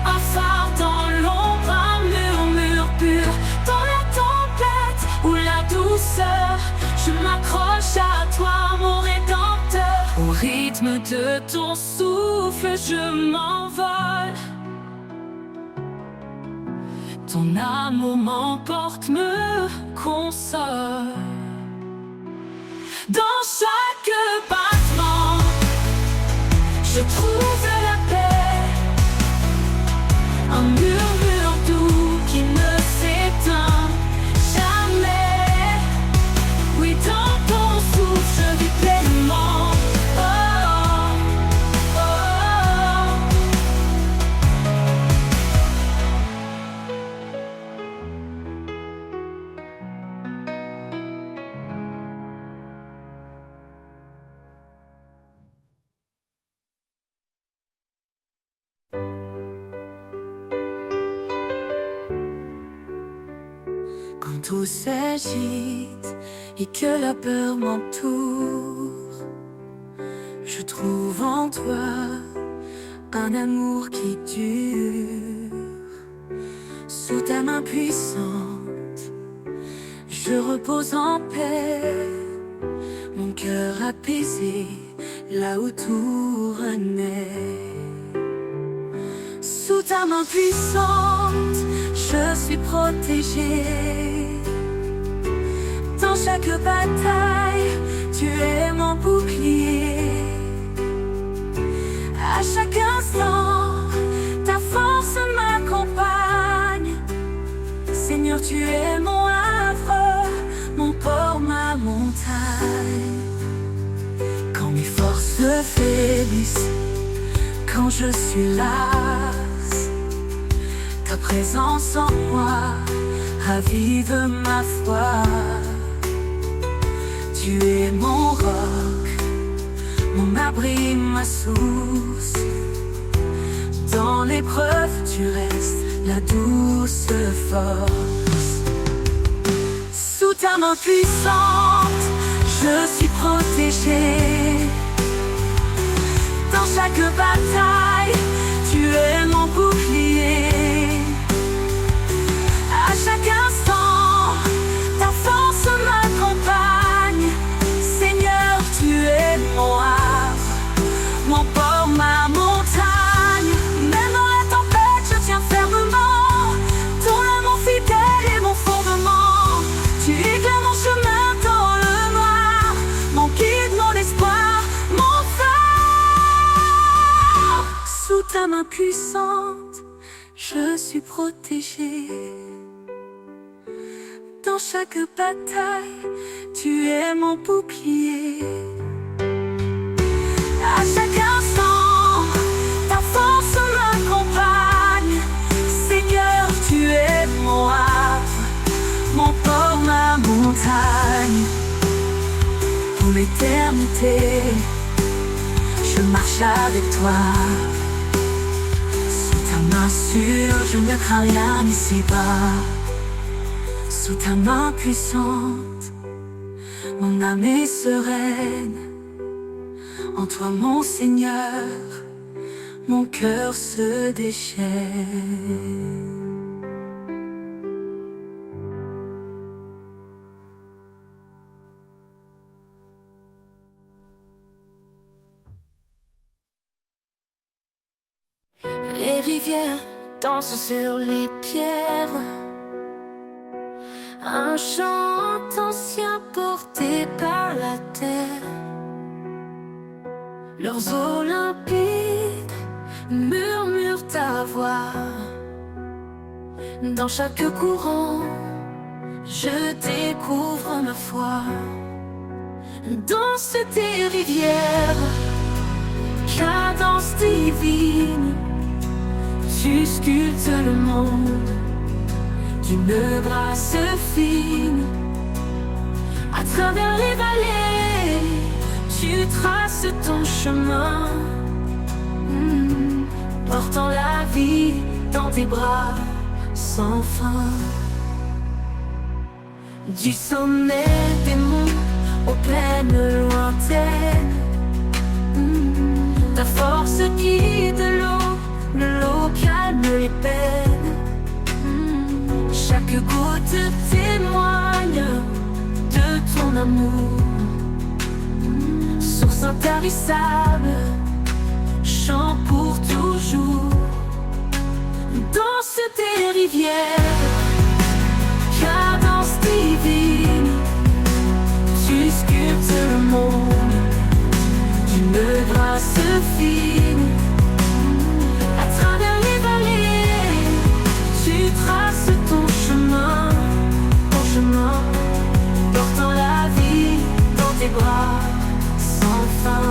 un phare dans l'ombre, un murmure pur. Dans la tempête ou la douceur, je m'accroche à toi, mon rédempteur. Au rythme de ton souffle, je m'envole. Ton amour m'emporte, me console. Dans chaque battement, je trouve la paix. Un murmure doux qui ne s'éteint jamais. Oui, dans ton souffle, je vis pleinement. Oh, oh, oh. Quand tout s'agite et que la peur m'entoure, je trouve en toi un amour qui dure. Sous ta main puissante, je repose en paix, mon cœur apaisé là où tout renaît. Sous ta main puissante, je suis protégée. Dans chaque bataille, tu es mon bouclier. À chaque instant, ta force m'accompagne. Seigneur, tu es mon havre, mon port, ma montagne. Quand mes forces faiblissent, quand je suis lasse, ta présence en moi ravive ma foi. Tu es mon roc, mon abri, ma source. Dans l'épreuve, tu restes la douce force. Sous ta main puissante, je suis protégée. Dans chaque bataille, tu es mon bouclier. À chaque instant, ta force m'accompagne. Seigneur, tu es mon havre, mon port, ma montagne. Même dans la tempête, je tiens fermement. Ton amour fidèle est mon fondement. Tu éclaires mon chemin dans le noir, mon guide, mon espoir, mon phare. Sous ta main puissante, je suis protégée. Dans chaque bataille, tu es mon bouclier. À chaque instant, ta force m'accompagne. Seigneur, tu es mon havre, mon port, ma montagne. Pour l'éternité, je marche avec toi. Sous ta main sûre, je ne crains rien ici-bas. Sous ta main puissante, mon âme est sereine. En toi, mon Seigneur, mon cœur se déchaîne. Les rivières dansent sur les pierres, un chant ancien porté par la terre. Leurs eaux limpides murmurent ta voix. Dans chaque courant, je découvre ma foi. Danse tes rivières, cadence divine. Tu sculptes le monde d'une grâce fine. À travers les vallées, tu traces ton chemin, portant la vie dans tes bras sans fin. Du sommet des monts aux plaines lointaines, ta force guide l'eau calme les peines. Chaque goutte témoigne de ton amour. Source intarissable, chant pour toujours. Danse tes rivières, cadence divine. Tu sculptes le monde d'une grâce fine. À travers les vallées, tu traces ton chemin, portant la vie dans tes bras sans fin.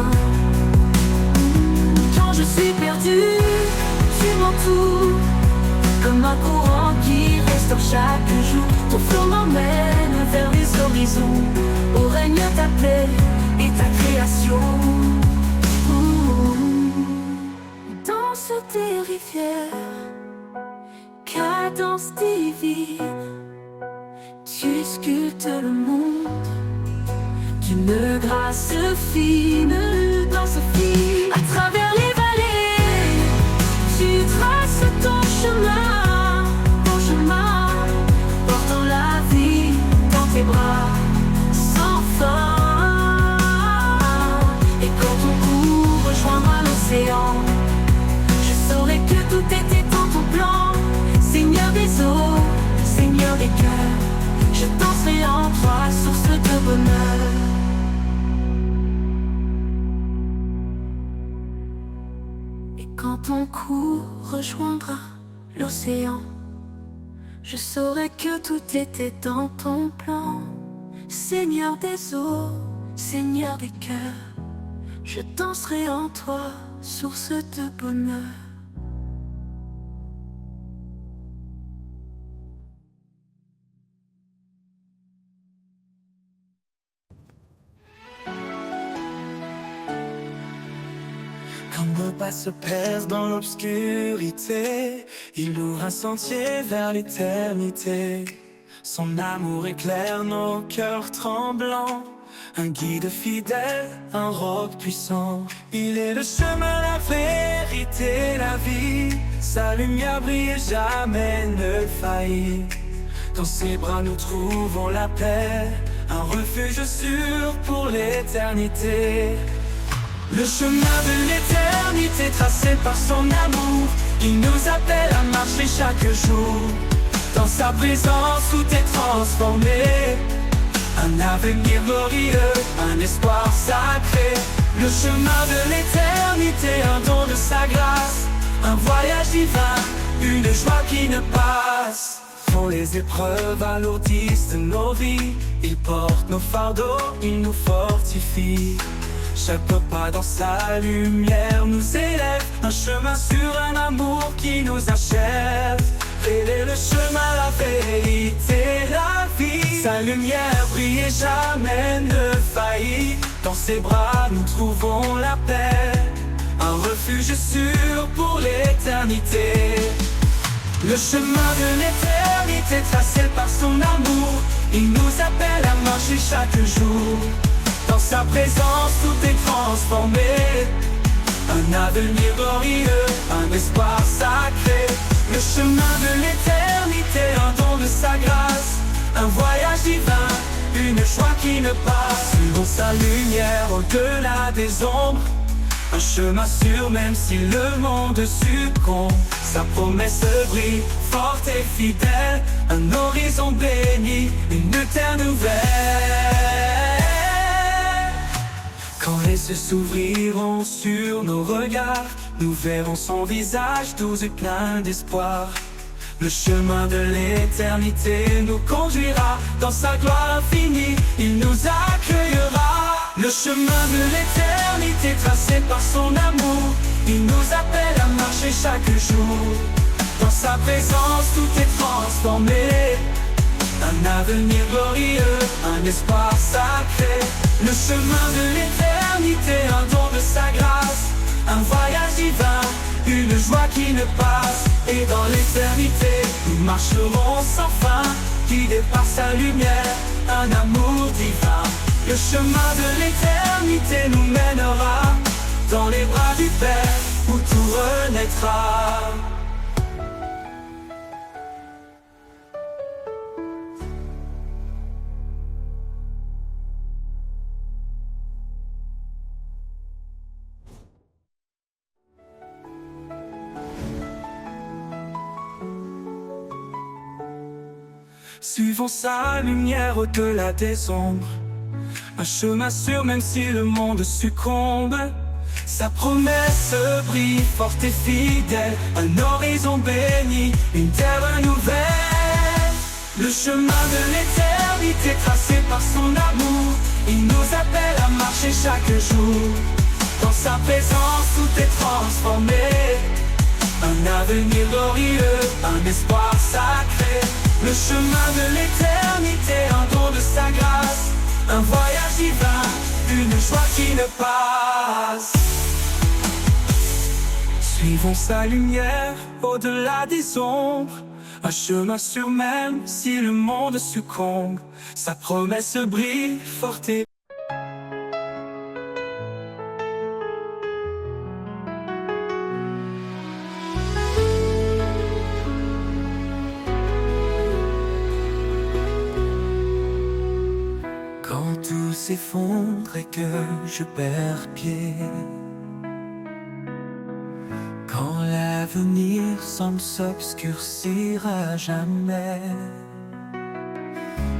Quand je suis perdu, tu m'entoures comme un courant qui restaure chaque jour. Ton flot m'emmène vers les horizons, où règne ta paix et ta création. Danse tes rivières, cadence divine. Tu sculptes le monde d'une grâce fine, danse fine. À travers les vallées, tu traces ton chemin, portant la vie dans tes bras sans fin. Et quand ton cou rejoindra l'océan, je saurai que tout était dans ton plan. Seigneur des eaux, Seigneur des cœurs, je danserai en toi, source de bonheur. Et quand ton cou rejoindra l'océan, je saurai que tout était dans ton plan. Seigneur des eaux, Seigneur des cœurs, je danserai en toi, source de bonheur. Quand nos pas se perdent dans l'obscurité, il ouvre un sentier vers l'éternité. Son amour éclaire nos cœurs tremblants, un guide fidèle, un roc puissant. Il est le chemin, la vérité, la vie. Sa lumière brille et jamais ne faillit. Dans ses bras nous trouvons la paix, un refuge sûr pour l'éternité. Le chemin de l'éternité tracé par son amour, il nous appelle à marcher chaque jour. Dans sa présence tout est transformé, un avenir glorieux, un espoir sacré. Le chemin de l'éternité, un don de sa grâce, un voyage divin, une joie qui ne passe. Quand les épreuves alourdissent nos vies, il porte nos fardeaux, il nous fortifie. Chaque pas dans sa lumière nous élève, un chemin sur un amour qui nous achève. Il est le chemin, la vérité, la vie. Sa lumière brille et jamais ne faillit. Dans ses bras nous trouvons la paix, un refuge sûr pour l'éternité. Le chemin de l'éternité tracé par son amour, il nous appelle à marcher chaque jour. Dans sa présence tout est transformé. Un avenir glorieux, un espoir sacré. Le chemin de l'éternité, un don de sa grâce. Un voyage divin, une joie qui ne passe. Suivons sa lumière au-delà des ombres. Un chemin sûr même si le monde succombe. Sa promesse brille, forte et fidèle. Un horizon béni, une terre nouvelle. Quand les cieux s'ouvriront sur nos regards, nous verrons son visage doux et plein d'espoir. Le chemin de l'éternité nous conduira dans sa gloire infinie, il nous accueillera. Le chemin de l'éternité tracé par son amour, il nous appelle à marcher chaque jour. Dans sa présence tout est transformé. Un avenir glorieux, un espoir sacré. Le chemin de l'éternité, un don de sa grâce. Un voyage divin, une joie qui ne passe. Et dans l'éternité, nous marcherons sans fin, guidés par sa lumière, un amour divin. Le chemin de l'éternité nous mènera dans les bras du Père, où tout renaîtra. Suivons sa lumière au-delà des ombres. Un chemin sûr même si le monde succombe. Sa promesse brille forte et fidèle. Un horizon béni, une terre nouvelle. Le chemin de l'éternité tracé par son amour, il nous appelle à marcher chaque jour. Dans sa présence tout est transformé. Un avenir glorieux, un espoir sacré. Le chemin de l'éternité, un don de sa grâce. Un voyage divin, une joie qui ne passe. Suivons sa lumière au-delà des ombres. Un chemin sûr même si le monde succombe. Sa promesse brille forte et s'effondre et que je perds pied. Quand l'avenir semble s'obscurcir à jamais,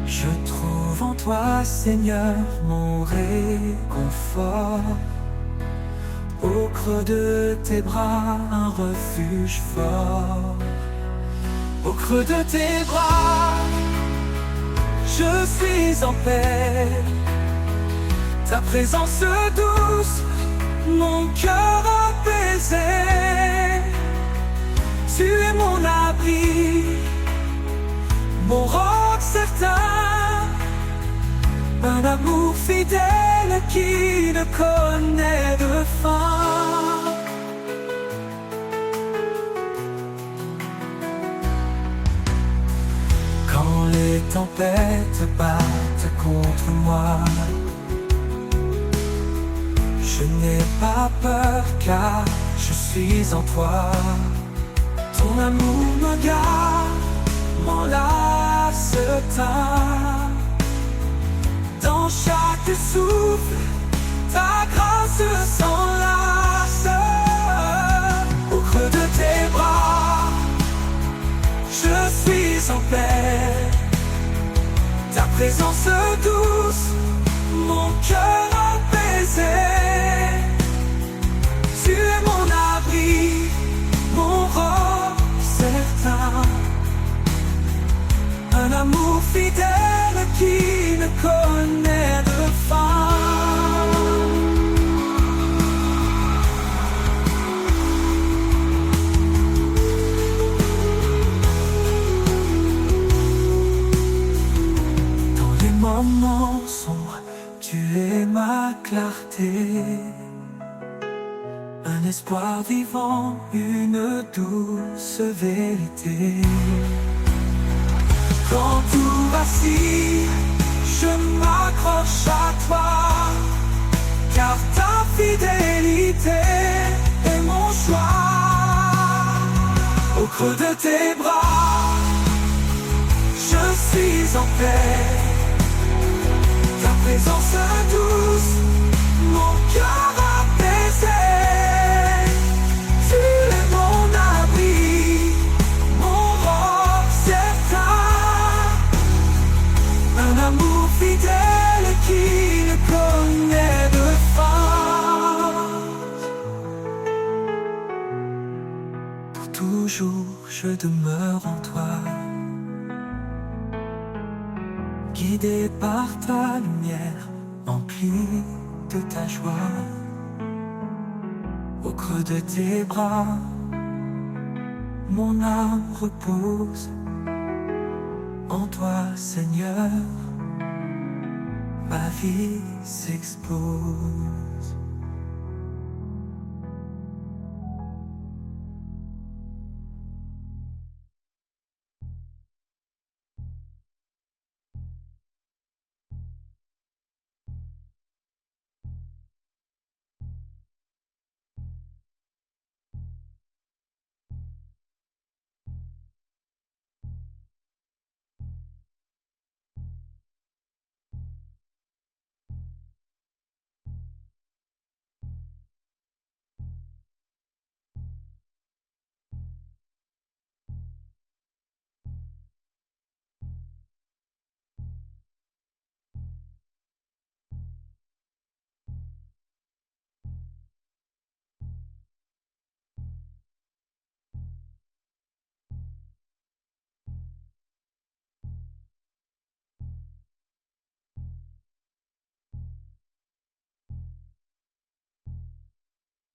je trouve en toi, Seigneur, mon réconfort. Au creux de tes bras, un refuge fort. Au creux de tes bras, je suis en paix. Ta présence douce, mon cœur apaisé. Tu es mon abri, mon roc certain. Un amour fidèle qui ne connaît de fin. Quand les tempêtes battent contre moi, je n'ai pas peur car je suis en toi. Ton amour me garde, m'enlace tard. Dans chaque souffle, ta grâce s'enlace. Au creux de tes bras, je suis en paix. Ta présence douce, mon cœur apaisé. Tu es mon abri, mon roc certain. Un amour fidèle qui ne connaît de fin. Dans les moments sombres, tu es ma clarté. Un espoir vivant, une douce vérité. Quand tout vacille, je m'accroche m'accroche à toi, car ta fidélité est mon choix. Au creux de tes bras, je suis en paix. Ta présence douce, mon cœur apaisé. Tu es mon abri, mon roc certain. Un amour fidèle qui ne connaît de fin. Pour toujours je demeure en toi, guidé par ta lumière, empli de ta joie. Au creux de tes bras, mon âme repose. En toi, Seigneur, ma vie s'expose.